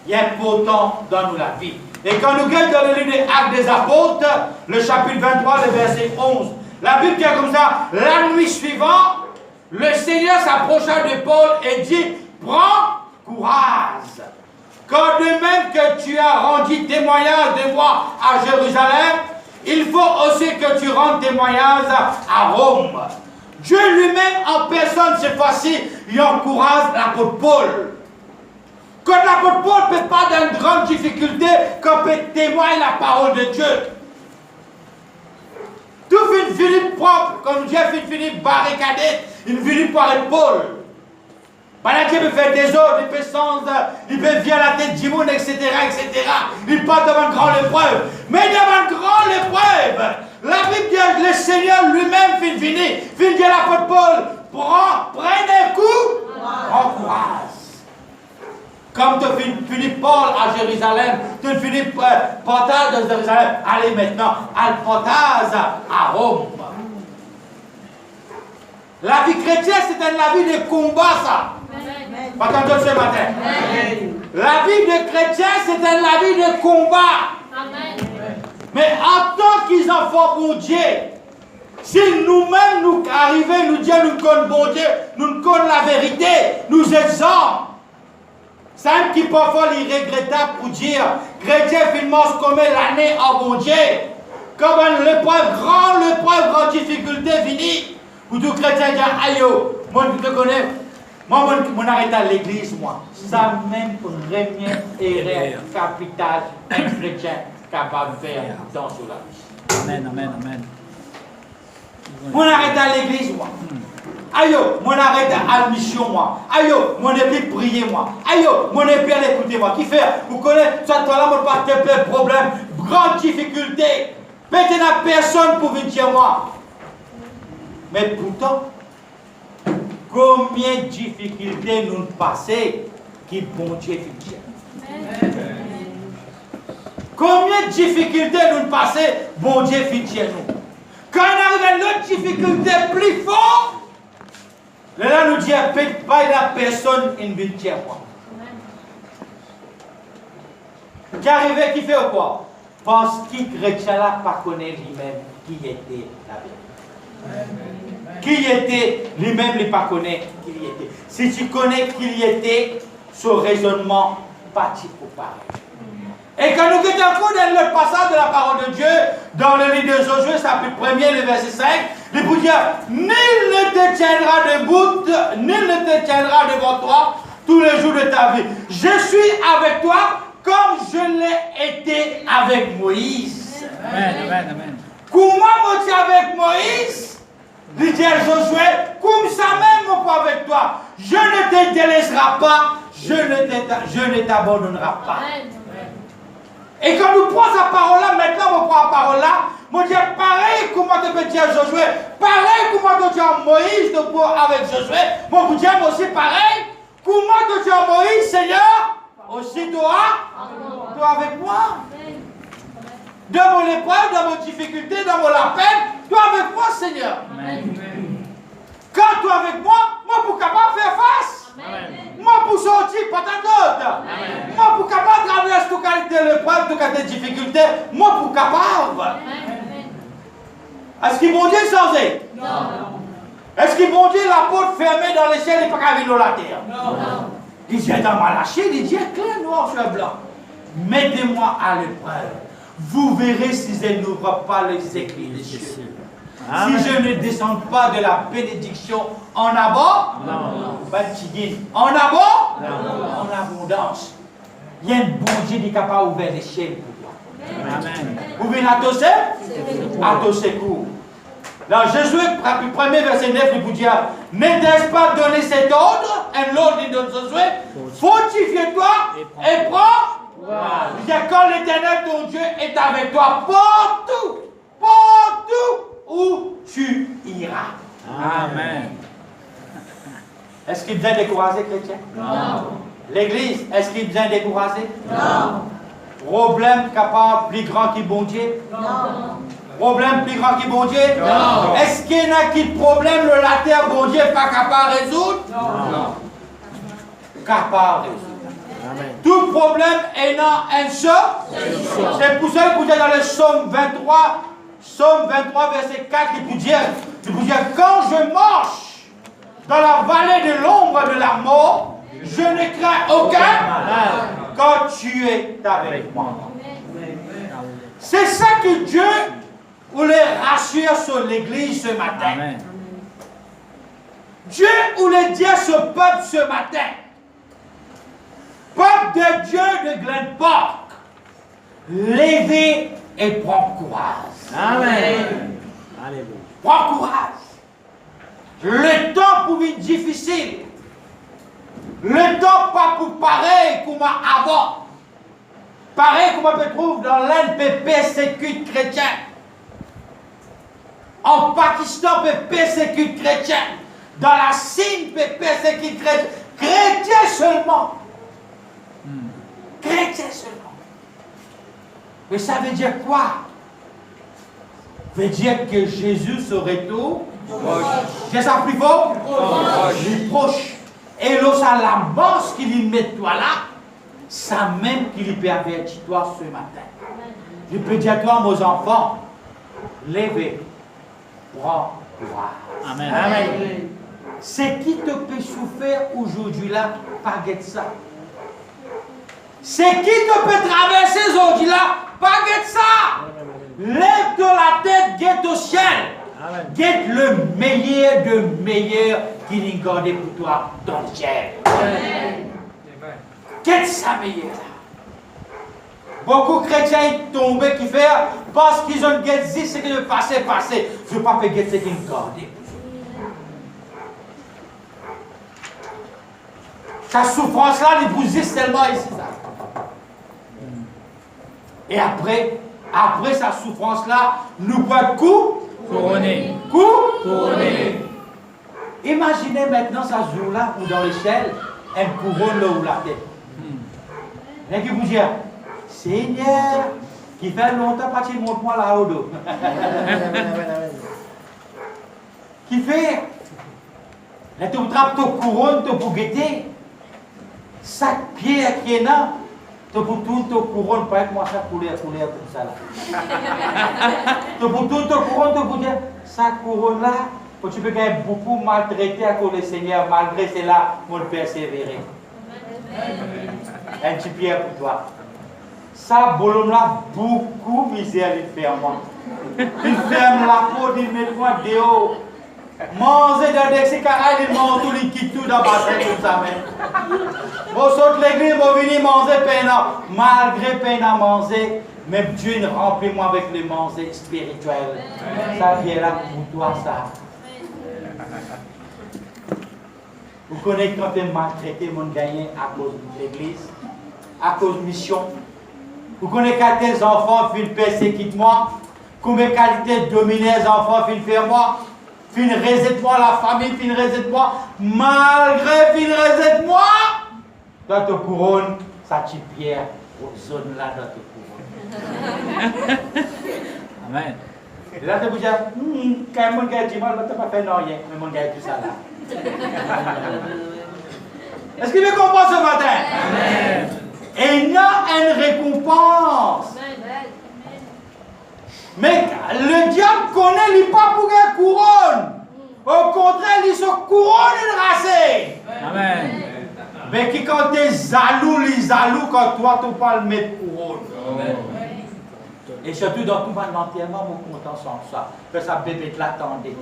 est importante dans nous la vie. Et quand nous regardons dans le livre des Actes des Apôtres, le chapitre 23, le verset 11, la Bible dit comme ça, la nuit suivante, le Seigneur s'approcha de Paul et dit, prends courage. Quand de même que tu as rendu témoignage de moi à Jérusalem, il faut aussi que tu rendes témoignage à Rome. Dieu lui-même en personne cette fois-ci, il encourage l'apôtre Paul. Quand l'apôtre Paul ne peut pas dans une grande difficulté, qu'on peut témoigner la parole de Dieu. Tout finit propre, comme Dieu finit barricadé, il finit par être Paul. Pendant Dieu peut faire des ordres, il peut sens, il peut via la tête du monde, etc., etc. Il part devant une grande épreuve. Mais devant une grande épreuve, la Bible dit le Seigneur lui-même finit dire à l'apôtre Paul, prenez un coup, prends courage. Comme tu finis Paul à Jérusalem, tu finis portage de Jérusalem, allez maintenant, à portage à Rome. La vie chrétienne, c'est la vie de combat, ça. Pas tant ce matin. Amen. La vie de chrétien, c'est la vie de combat. Amen. Mais en tant qu'enfants pour Dieu, si nous-mêmes nous arrivons, nous disons nous connaissons bon Dieu, nous connaissons la vérité, nous exempts. C'est un qui parfois est regrettable pour dire, chrétien finalement comme l'année en bon Dieu, comme l'épreuve, grande difficulté finie, où tout chrétien dit, aïe, moi je te connais. Moi, mon arrêté à l'église, moi. Ça même première erreur capitale un chrétien capable de faire dans ce la vie. Amen, amen, amen. Mon arrêté à l'église, moi. Aïe, mon arrêté à la mission, moi. Aïe, mon épée prier, moi. Aïe, mon épée à l'écouter, moi. Qui fait? Vous connaissez, ça, toi là, mon partenaire, plein de problèmes, grande difficulté. Maintenant, personne pour venir dire moi. Mais pourtant, combien de difficultés nous passons qui bon Dieu fait. Combien de difficultés nous passons, bon Dieu fait nous. Quand on arrive à l'autre difficulté plus forte, là nous dit, pas la personne une vingtième fois. Qui arrive, qui fait quoi? Parce qu'il chrétien là pas connaît lui-même qui était la vérité. Qui était, lui-même ne pas connaît qui il était. Si tu connais qui il était, ce raisonnement parti pour pareil. Et quand nous regardons dans le passage de la parole de Dieu, dans le livre de Josué, chapitre 1er, le verset 5, il vous dit, nul ne te tiendra debout, nul ne te tiendra devant toi tous les jours de ta vie. Je suis avec toi comme je l'ai été avec Moïse. Amen, amen, amen. Comment me tient avec Moïse? Il dit à Josué, comme ça même mon pas avec toi, je ne te délaisserai pas, je ne t'abandonnerai pas. Et quand nous prenons sa parole-là, maintenant on prend la parole-là, on dit pareil comment tu peux dire Josué, pareil comment tu dis à Moïse de pouvoir avec Josué, moi vous dire aussi pareil, comment tu dis à Moïse, Seigneur, aussi toi avec moi. Dans mon épreuve, dans mon difficulté, dans mon la peine, toi avec moi, Seigneur. Amen. Quand toi avec moi, moi pour capable faire face. Amen. Moi pour sortir, pas tant d'autres. Moi pour capable traverser toute qualité l'épreuve, toute qualité difficulté, moi pour capable. Est-ce qu'il bon Dieu sans eux? Non. Est-ce qu'il bon Dieu la porte fermée dans les ciels et pas qu'à venir la terre? Non. Il dit dans ma lâcher, il dit clair noir sur blanc. Mettez-moi à l'épreuve. Vous verrez si je n'ouvre pas les écrits des cieux. Si je ne descends pas de la bénédiction en abord, en abord, en abondance. Il y a un bon Dieu qui est capable d'ouvrir les ciels pour toi. Amen. Vous venez à ton secours. Dans Josué, 1er verset 9, il vous dit, n'était-ce pas donné cet ordre, un ordre de Josué, fortifie-toi et prends Il dit, quand l'Éternel, ton Dieu, est avec toi, partout où tu iras. Amen. Est-ce qu'il vient décourager, chrétien? Non. L'Église, est-ce qu'il vient décourager? Non. Problème capable plus grand que bon Dieu? Non. Problème plus grand que bon Dieu? Non. Est-ce qu'il y en a qui problème le la terre, bon Dieu, pas capable de résoudre? Non. Capable de résoudre. Amen. Tout problème ayant un seul. C'est pour ça que vous êtes dans le psaume 23, verset 4, il peut dire, quand je marche dans la vallée de l'ombre de la mort, je ne crains aucun mal, quand tu es avec moi. C'est ça que Dieu voulait rassurer sur l'Église ce matin. Amen. Dieu voulait dire à ce peuple ce matin, peuple de Dieu de Glen Park, levez et prends courage. Amen. Alléluia. Prends courage. Le temps pour être difficile. Le temps pas pour pareil comme avant. Pareil comme on peut trouver dans l'Inde, peut persécuter chrétiens. En Pakistan, peut persécuter chrétiens. Dans la Chine, peut persécuter chrétiens. Chrétiens seulement. Chrétiens seulement. Mais ça veut dire quoi? Ça veut dire que Jésus se retourne. C'est ça plus fort? Il est proche. Et lorsqu'à la bosse qu'il y met toi là, ça même qu'il peut avertir toi ce matin. Je peux dire à toi, mes enfants, levez, prends courage. Amen. Amen. Ce qui te peut souffrir aujourd'hui là, pas guette ça. Ce qui te peut traverser aujourd'hui là, pas guette ça. Lève de la tête, guette au ciel. Amen. Guette le meilleur de meilleur qu'il est gardé pour toi dans le ciel. Amen. Guette ça meilleur. Beaucoup de chrétiens tombent qui font parce qu'ils ont guette ce qui est passé. Je ne veux pas faire guette ce qui est gardé. Sa souffrance là, il vous dit tellement ici. Ça. Et après sa souffrance là, nous voit coup. Couronné. Couronné. Imaginez maintenant ça jour-là ou dans l'échelle, un couronne là où la tête. Et qui vous dit, Seigneur, qui fait longtemps pas qu'il monte-moi là-haut. Qui fait, là tu trappes ton couronne, tu pour guetter. Chaque pierre qui est là, tu pour tout ton couronne, pas que moi ça couler comme ça là. Tu pour tout ton couronne, tu pour dire, sa couronne là, tu peux gagner beaucoup maltraité à cause du Seigneur, malgré cela, mon persévérer. Un petit pierre pour toi. Ça, bolon là, beaucoup misère il fait à moi. Il ferme la peau, il met moi dehors. Manger dans des cigarettes, il mange tout, il quitte tout dans le bassin comme ça même. Vous sautez l'église, vous venez manger peine, malgré peine à manger, même Dieu il remplit moi avec le manger spirituel. Ça vient là pour toi, ça. Vous connaissez quand tu es maltraité, mon gagné à cause de l'église, à cause de mission. Vous connaissez quand tes enfants finissent persécuter moi, combien de qualités dominer les enfants finissent faire moi, finissent rejeter moi, la famille finissent rejeter moi, malgré finissent rejeter moi. Dans ta couronne, ça tue pierre aux zones là dans ta couronne. Amen. Et là, tu peux dire, quand mon gars dit mal, tu n'as pas fait rien, mais mon gars dit ça là. Est-ce que tu comprends ce matin? Amen. Et il y a une récompense. Mais le diable connaît il pas pour une couronne. Au contraire, il se couronne une racée. Amen. Mais qui quand tu es jaloux, les jaloux quand toi tu parles mettre couronne. Amen. Et surtout dans tout le monde entièrement, mon content sans ça. Que ça bébé l'attendait.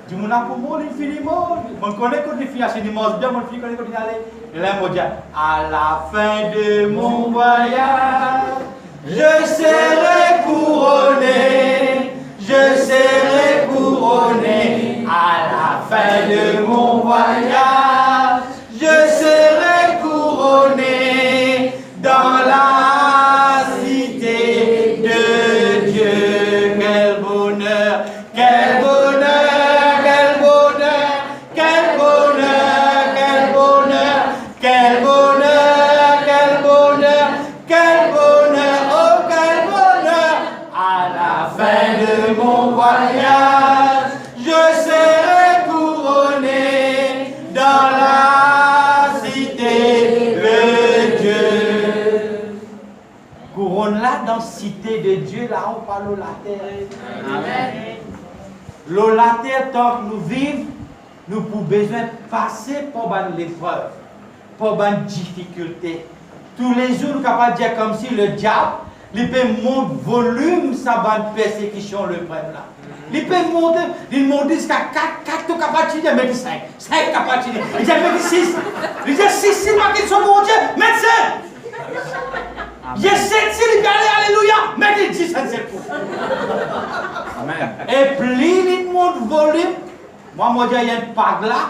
Du mon pour moi, il finit mort. On connaît quand il finit à ce mort, bien mon fils connaît quand il allait. Et là, il dit, à la fin de mon voyage, je serai couronné. Je serai couronné. À la fin de mon voyage, je serai couronné dans la Dieu là-haut par l'eau la terre. Amen. L'eau la terre, tant que nous vivons, nous pouvons besoin de passer par l'épreuve, par une difficulté. Tous les jours, nous sommes capables de dire comme si le diable, il peut monter volume sa bonne persécution, le problème là. Il peut monter jusqu'à 4 capacités, il met 5 capacités, il dit 6. Il dit 6, il marque son bon Dieu, médecin. Il y a 7, il dit alléluia, mettez 10, c'est pour. Amen. Et plus il monte volume, moi, il y a une pague là.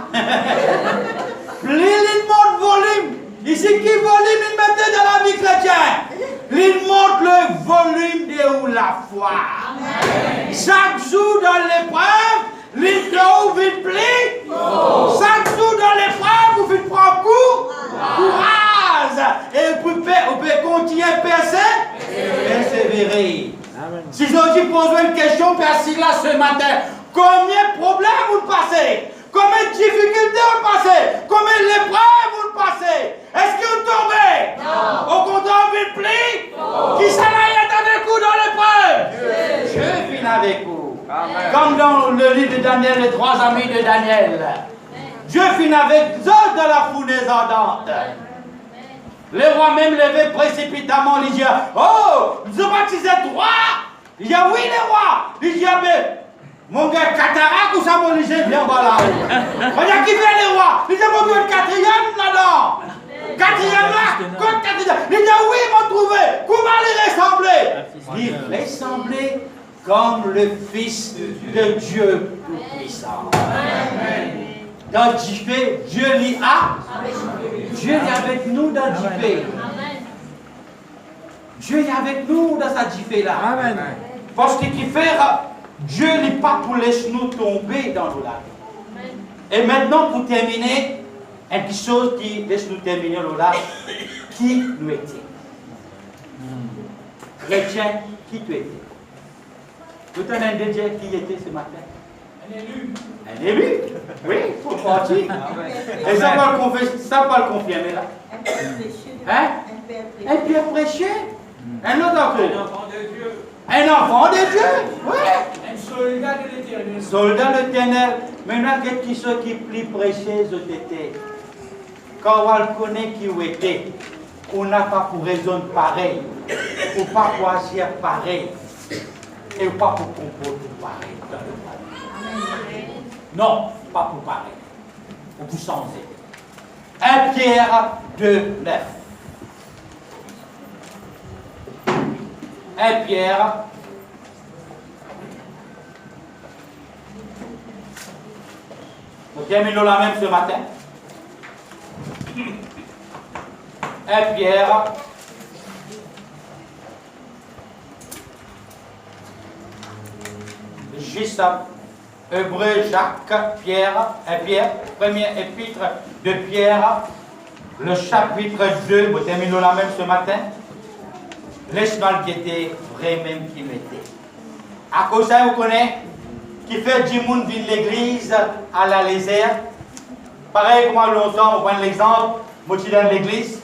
Plus il monte volume, ici, qui volume il mettait dans la vie chrétienne? Il monte le volume de la foi. Amen. Chaque jour dans l'épreuve, il trouve une plie. Chaque jour dans l'épreuve, vous faites prendre courage. Et vous pouvez continuer à persévérer. Amen. Si je vous pose une question, Persil, là ce matin, combien de problèmes vous passez? Combien de difficultés vous passez? Combien d'épreuves vous passez? Est-ce que vous tombez? Non. Au contraire, vous plie? Qui s'en est avec vous dans l'épreuve? Dieu vient avec vous. Amen. Comme dans le livre de Daniel, les 3 amis de Daniel. Dieu vient avec eux dans la fournaise ardente. Les rois même levaient précipitamment, ils disaient, oh, nous avons baptisé 3. Il dit, oui, les rois. Il dit, mais, mon gars, cataracte ou ça, mon léger, viens voir là. Regarde qui fait les rois. Il dit, mon Dieu, le 4e là-dedans. 4e là, contre 4e. Il dit, oui, ils m'ont trouvé. Comment les ressembler? Il ressemblait comme le Fils de Dieu Tout-Puissant. Dans Jifé, Dieu l'y a. Dieu est avec nous dans Jifé. Dieu est avec nous dans sa Jifé là. Amen. Parce que qui fait, Dieu n'est pas pour laisser nous tomber dans le lac. Et maintenant, pour terminer, une petite chose qui laisse nous terminer le lac. Qui nous étions? Chrétien, qui tu étais? Vous avez un dédié qui était ce matin? Un élu. Un élu? Oui, il faut partir. Et ça va le confirmer là. Un père précieux. Hein? Un père précieux. Un autre encore. Un enfant de Dieu. Un enfant de Dieu. Oui. Un soldat de l'Éternel. Soldat de l'Éternel. Maintenant, qu'est-ce qui est plus précieux au tété? Quand on connaît qui vous était, on n'a pas pour raison pareil, ou pas pour agir pareil, et pas pour comporter pareil. Non, pas pour pareil. On peut changer. 1 Pierre 2:9. 1 Pierre. Nous terminons la même ce matin. 1 Pierre. Juste Hébreu, Jacques, Pierre, première épître de Pierre, le chapitre 2, nous terminons la même ce matin. Laisse-moi le guetter, vrai même qui m'était. À cause de ça, vous connaissez, qui fait du monde vient l'église à la légère. Pareil, moi, longtemps, on prend l'exemple, moi, je suis dans l'église,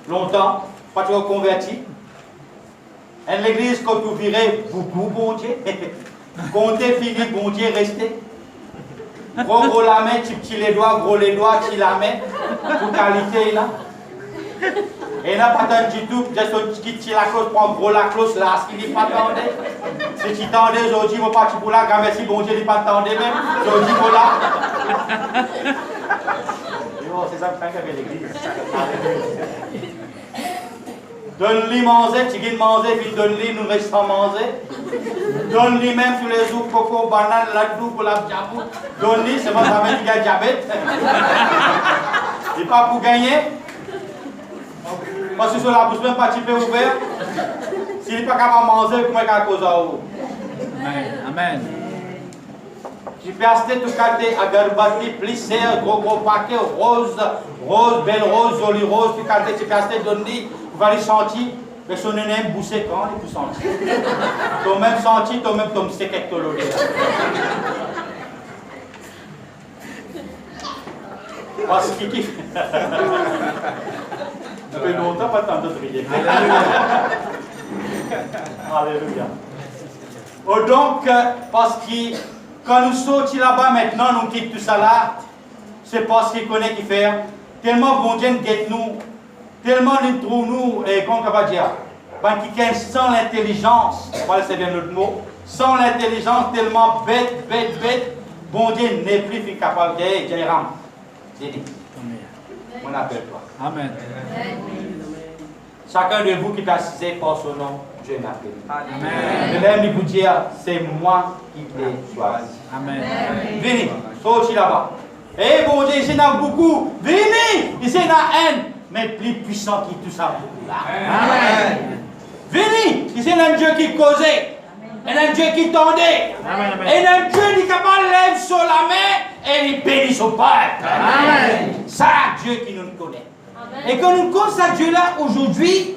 longtemps, pas toujours converti. En l'église, quand vous virez beaucoup, bon Dieu, comptez, fini, bon Dieu, restez. Gros la main, petit les doigts, gros les doigts, petit la main, toute qualité là. Et n'a pas tant du tout, juste qui la cause, prend gros la close là, ce qui n'est pas tendé. Si tu tendais aujourd'hui, vous partez pour là, merci, bon Dieu, n'est pas tendé même, aujourd'hui, voilà. C'est ça que fait avec l'église. Donne-lui manger, tu viens manger, puis donne-lui, nous restons manger. Donne-lui même sur les jours, coco, banane, ladou, pour la diabou. Donne-lui, c'est moi, ça met du diabète. Et pas pour gagner. Parce que sur la bouche, même pas un petit peu ouvert. S'il n'est pas capable de manger, comment il a cause à vous? Amen. Tu peux acheter tout côté à Garbati, plissé, gros paquet, rose, belle rose, jolie rose, tu peux acheter, donne-lui. Vous allez sentir, mais son ennemi boussé quand il peut sentir. Toi même senti, toi même comme c'est quelque chose. Parce que qui ça fait longtemps pas tant de prier. Alléluia. Oh, donc, parce que quand nous sortons là-bas maintenant, nous quittons tout ça là, c'est parce qu'il connaît qui fait. Tellement bon Dieu guette nous, tellement nous trouve nous, et comment on va dire, sans l'intelligence, voilà c'est bien notre mot, sans l'intelligence, tellement bête, bon Dieu n'est plus capable de dire, j'ai dit, on appelle toi. Amen. Chacun de vous qui est assisé par son nom, Dieu m'appelle. Amen. Je vais vous dire, c'est moi qui t'ai choisi. Amen. Venez, sortez là-bas. Eh bon Dieu, il y en a beaucoup. Venez, il y en a un, mais plus puissant qui tout ça. Amen. Venez, il y a un Dieu qui causait. Il y a un Dieu qui tendait. Et il y a un Dieu qui est capable de lever sur la main et il bénit son peuple. Amen. Ça, Dieu qui nous connaît. Et quand nous connaissons ce Dieu-là aujourd'hui,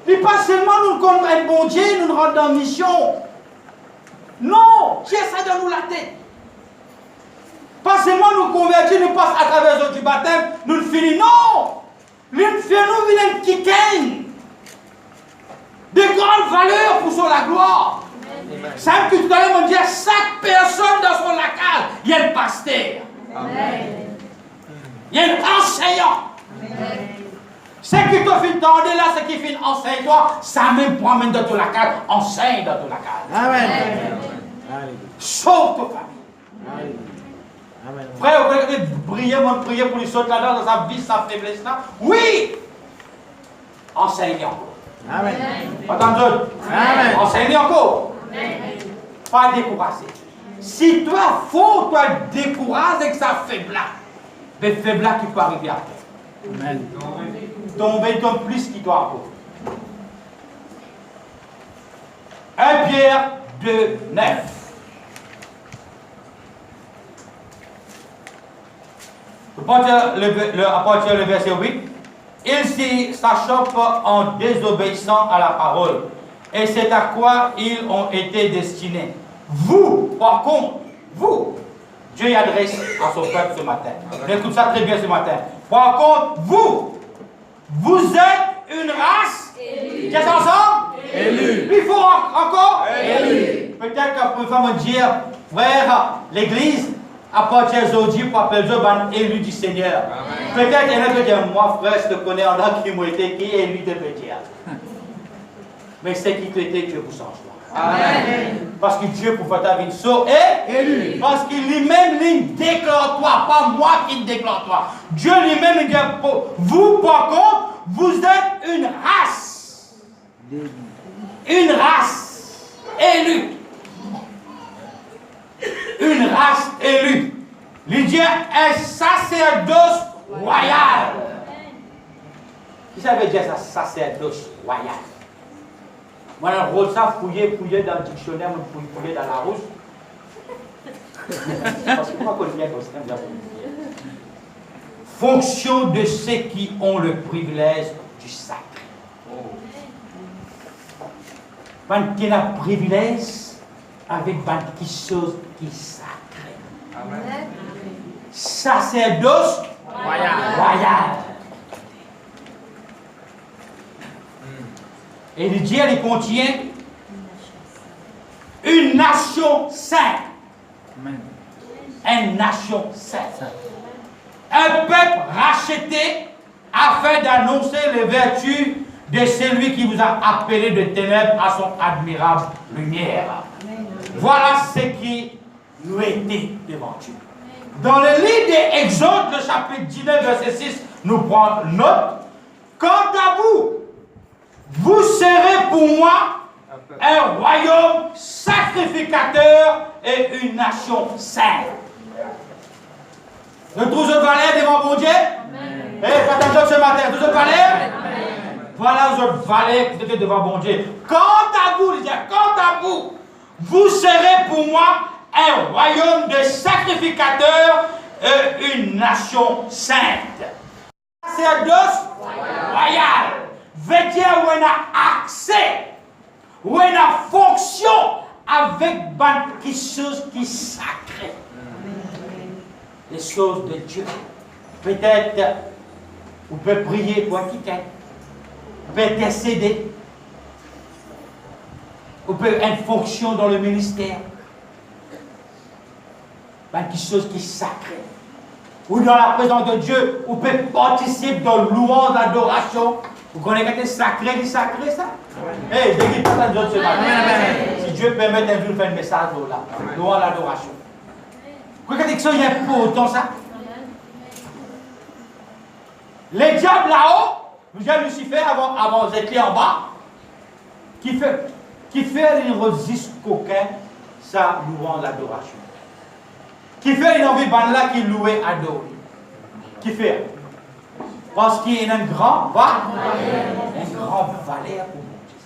il n'est pas seulement nous connaissons un bon Dieu, nous nous rendons en mission. Non, Dieu ça dans nous la tête. Pas seulement nous convertir, nous passons à travers l'eau du baptême, nous le finissons. Non! Nous venons qui gagne de grandes valeurs pour son la gloire. Ça que tout à l'heure, on dit à chaque personne dans son local, il y a un pasteur. Il y a un enseignant. Ce qui te fait tendre là, ce qui fait enseigne toi, ça même promène dans ton local, enseigne dans ton local. Amen. Sauve ta famille. Frère, vous pouvez prier pour lui sauter là-dedans dans sa vie, sa faiblesse là. Oui! Enseignant. Amen. Attends, Amen. enseignez encore. Pas décourager. Si toi, faut toi décourager avec sa faiblesse, mais faiblesse qui peut arriver après. Amen. Tomber comme plus qui doit avoir. 1 Pierre 2, 9. À partir du verset 8, ils s'achoppent en désobéissant à la parole. Et c'est à quoi ils ont été destinés. Vous, par contre, vous, Dieu y adresse à son peuple ce matin. Écoute ça très bien ce matin. Par contre, vous êtes une race. Qu'est-ce ensemble? Élu. Il faut encore? Élu. Peut-être qu'on peut me dire, frère, l'église, à partir d'aujourd'hui, pour appeler Dieu, élu du Seigneur. Peut-être il y en a qui disent, moi, frère, je te connais, en a qui m'ont été, qui est élu de me dire. Mais c'est qui tu étais, Dieu vous change. Amen. Parce que Dieu pour faire ta vie sauve et élu. Parce qu'il lui-même, il déclare toi, pas moi qui déclare toi. Dieu lui-même, il dit, vous, par contre, vous êtes une race. Une race élue. Une race élue. Il dit un sacerdoce royal. Qu'est-ce que ça veut dire ça, sacerdoce royal? Moi, je rôle ça, fouiller dans le dictionnaire, fouiller dans la rousse. Parce que moi, je connais bien comme ça. Fonction de ceux qui ont le privilège du sacré. Quand il y a un privilège avec quelque chose qui est sacré. Amen. Sacerdoce royal. Et le Dieu, il contient une nation sainte. Amen. Une nation sainte. Un peuple racheté afin d'annoncer les vertus de celui qui vous a appelé de ténèbres à son admirable lumière. Voilà ce qui nous était devant Dieu. Dans le livre d'Exode, le chapitre 19, verset 6, nous prenons note. Quant à vous, vous serez pour moi un royaume sacrificateur et une nation sainte. Nous tous autres valeurs devant mon Dieu? Eh, pas attention ce matin, tous autres valeurs? Voilà les autres valeurs qui étaient devant mon Dieu. Quant à vous, vous serez pour moi un royaume de sacrificateurs et une nation sainte. Sacerdoce royal. Veut dire où on a accès, où on a fonction avec quelque chose qui est sacré. Les choses de Dieu. Peut-être, vous pouvez prier pour quelqu'un. Vous pouvez intercéder. Ou peut une fonction dans le ministère. Quelque chose qui est sacré. Ou dans la présence de Dieu, ou peut participer dans louange, d'adoration. Vous connaissez que c'est sacré, ça? Eh, déguise pas ça d'autres ce matin. Si Dieu permet d'un jour de faire un message là, louange, l'adoration. Vous connaissez que ça est important ça? Les diables là-haut, vous avez Lucifer avant d'être en bas, qui fait une résiste qu'aucun, ça louange, l'adoration. Qui fait une envie de là qui louait, adorer. Qui fait? Parce qu'il y a un grand valeur pour Dieu.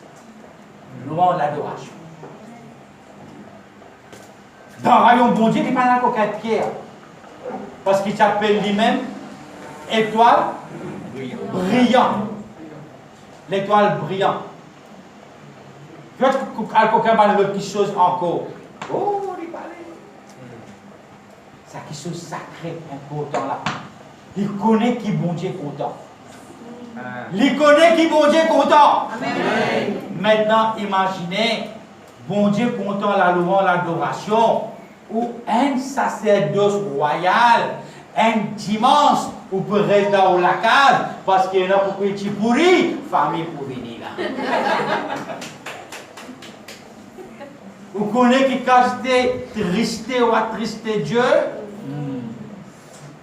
Louange, l'adoration. Dans le royaume bon Dieu, il n'y a pas qu'aucun pierre. Parce qu'il s'appelle lui-même étoile brillante. L'étoile brillante. Tu vois, quelqu'un va le petite chose encore. Oh, il parlait. C'est quelque chose de sacré, important là. Il connaît qui bon Dieu est content. Il connaît qui bon Dieu est content. Amen. Maintenant, imaginez, bon Dieu content la louange, l'adoration, ou un sacerdoce royal, un dimanche, ou peut rester dans la case, parce qu'il y en a pour petit pourri, famille pour venir là. Vous connaissez qui quand j'étais tristé ou attristé Dieu?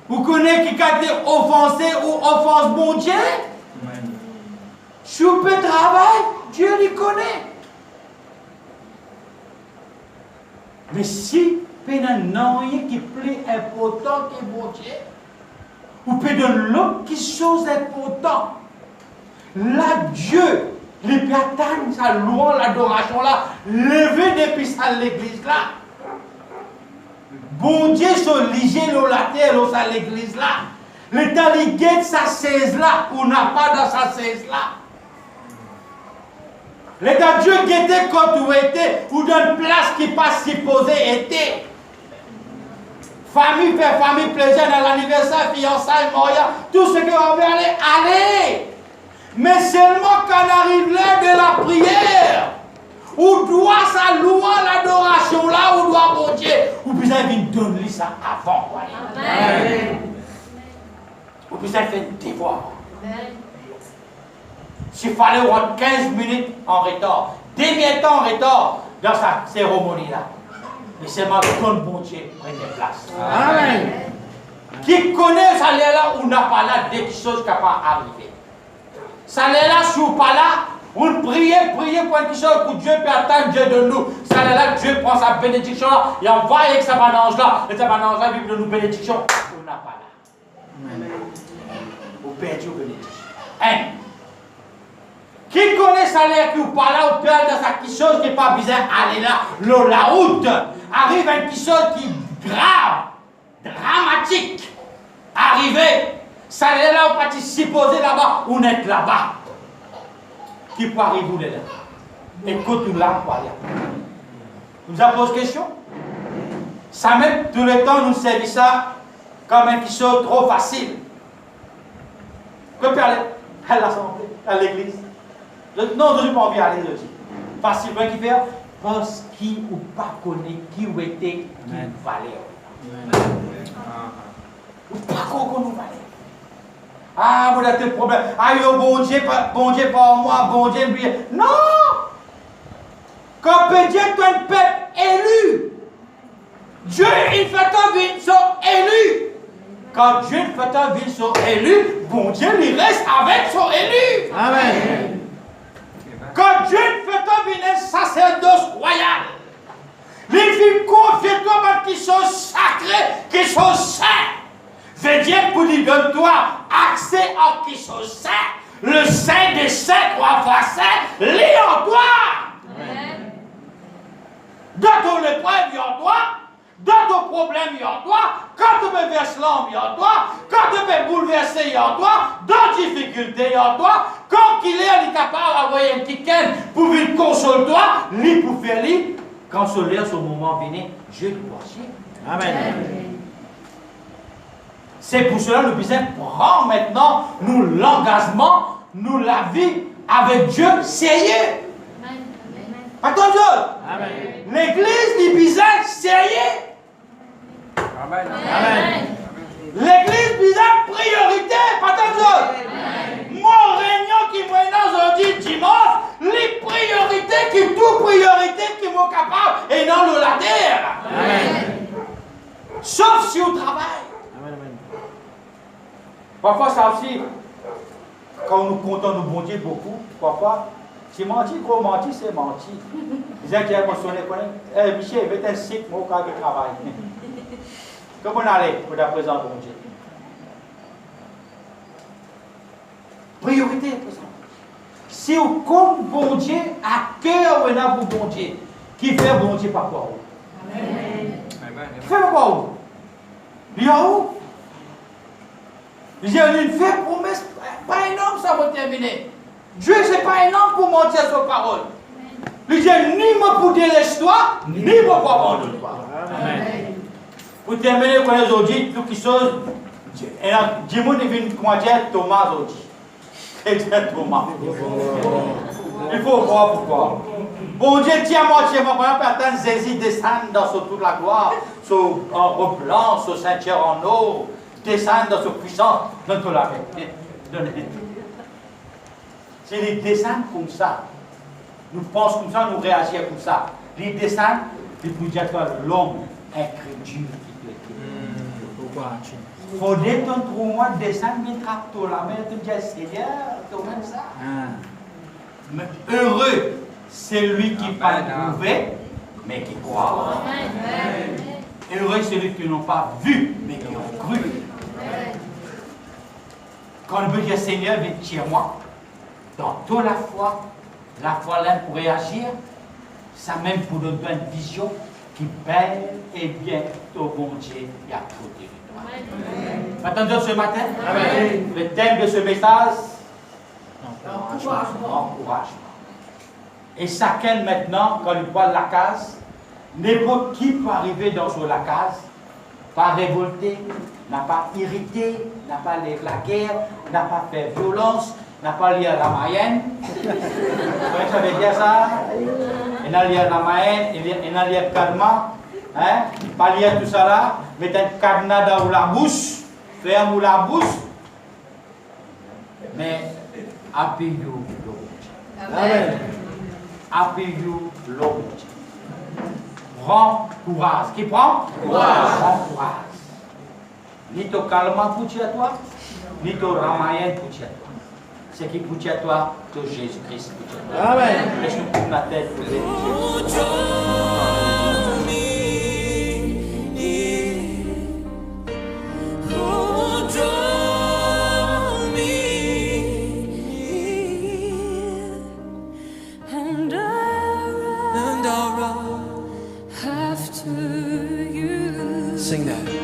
Vous connaissez qui quand j'étais offensé ou offense mon Dieu? Je peux travailler, Dieu les connaît. Mais si il y a rien qui est plus important que mon Dieu, ou peut de l'autre chose importante, là Dieu, les peut atteindre sa louange, l'adoration là, lever depuis ça l'église là. Bon Dieu se liger la terre à l'église là. L'état ligué sa 16 là, ou n'a pas dans sa 16 là. L'état Dieu guettait quand tu étais, ou dans une place qui pas supposé être. Famille fait famille plaisir dans l'anniversaire, fiançailles, mariage, tout ce qu'on veut aller. Mais seulement quand on arrive l'heure de la prière, où doit sa louange, l'adoration là, où doit mon Dieu, ou besoin de donner ça avant. Amen. Ou besoin de faire un devoir. S'il fallait avoir 15 minutes en retard, demi temps en retard dans sa cérémonie là. Mais seulement ton bon Dieu prenne place. Amen. Qui connaît ça là ou n'a pas là des choses qui ne pas arriver. Ça là, si vous pas là, on prie pour quelque chose que Dieu peut attendre Dieu de nous. Ça là, Dieu prend sa bénédiction là, et envoie avec sa banange là, et sa banange là, il de nous bénédiction. On n'a pas là. Amen. Vous perdez vos bénédictions. Qui connaît ça là, qui ou pas là, ou perd dans sa quelque chose qui n'est pas besoin d'aller là, la route, arrive à quelque chose qui est grave, dramatique. Arrivé. Ça est là, on peut supposer là-bas, on est là-bas. Qui peut arriver là? Écoute-nous là, quoi. Nous avons posé question? Ça met tout le temps, nous servir ça comme une chose trop facile. Que peut aller à l'assemblée, à l'église? Non, je n'ai pas envie d'aller là. Facile, qui fait? Parce qu'il ou pas connaît qui ou était, qui valait. Ou pas qu'on nous valait. Ah, vous avez des problèmes. Ah, yo, bon Dieu par moi, bon Dieu, non! Quand Dieu est un peuple élu, Dieu, il fait un vie, ils sont élus. Quand Dieu fait un vie, ils sont élus, bon Dieu, il reste avec son élu. Amen. Quand Dieu fait un vie, un sacerdoce royal, il fait confier toi qui sont sacrés, qui sont saints. Veut dire pour lui donne-toi accès à qui sont saints, le saint des saints, trois fois saint, lis en toi. Amen. Dans ton épreuve, il y a en toi. Dans ton problème, il y a en toi. Quand tu peux verser l'âme, il y a en toi. Quand tu peux bouleverser, il y a en toi. Dans difficulté, il y a en toi. Quand il est capable d'envoyer un petit ken pour venir consoler toi, lui pour faire lui, consoler ce moment venu, je te worship. Amen. Amen. C'est pour cela que nous devons prendre maintenant nous l'engagement, nous la vie avec Dieu sérieux. Attention! Amen. L'église du Byzance, sérieux? Amen. L'église Byzance, priorité, attention! Mon réunion qui maintenant aujourd'hui dimanche, les priorités qui tout priorité qui m'ont capable et non le la terre. Amen. Sauf si au travail. Amen. Parfois ça aussi, quand nous comptons nous bon Dieu beaucoup, parfois, c'est menti, gros menti, c'est menti. Les gens qui ont mentionné, Michel, il un site, moi, quand il travaille. Comment on allait pour la présence bon Dieu? Priorité, présent. Si vous comptez bon Dieu, à cœur on a pour bon Dieu, qui fait bon Dieu par quoi? Amen. Fait par quoi? Il y a où? Il y a une fait promesse, pas un homme, ça va terminer. Dieu, ce n'est pas un homme pour mentir sur parole. Il dit ni me pour dire l'histoire, ni me pour avoir de toi. Amen. Pour terminer, quand aujourd'hui, tout qui chose, dis-moi, il vient comment dire Thomas aujourd'hui. Chrétien Thomas. Il faut voir pourquoi. Bon Dieu, tiens-moi, par exemple, attends, Jésus descend dans toute la gloire, en blanc, sur ceinture en or, descend dans sa puissance, dans toute la vérité. C'est les descendent comme ça. Nous pensons comme ça, nous réagissons comme ça. Les descendent, les pour dire que l'homme incrédule qui te Il faut détendre pour moi, descendre, mais trappe la main, tu me dis, Seigneur, tu même ça. Mais heureux, c'est lui qui n'a pas trouvé, mais qui croit. Heureux, c'est lui qui n'ont pas vu, mais qui ont cru. Quand on veut dire, Seigneur, viens moi. Dans toute la foi là pour réagir, ça même pour nous donner une vision qui belle et bien au bon Dieu et à côté de toi. Attendez ce matin, Amen. Le thème de ce message, encouragement. Et chacun maintenant, quand il voit la case, n'importe qui peut arriver dans la case, pas révolté, n'a pas irrité, n'a pas lève la guerre, n'a pas fait violence, n'a pas lié à la Mayenne. Vous voyez ça veut dire ça? Il n'a lié à la Mayenne, il n'a lié à Kadma, hein? Pas lié à tout ça là, mais un cadenas dans la bouche, ferme la bouche, mais appuyez-vous l'autre. Amen. Appuyez-vous l'autre. Prends courage. Qui prend? Courage. Prends courage. Ni ton calma pour à toi, ni ton ramayen pour à toi. Ce qui pour à toi, c'est Jésus-Christ pour à toi. Amen. Laisse-nous prendre la tête pour Sing that.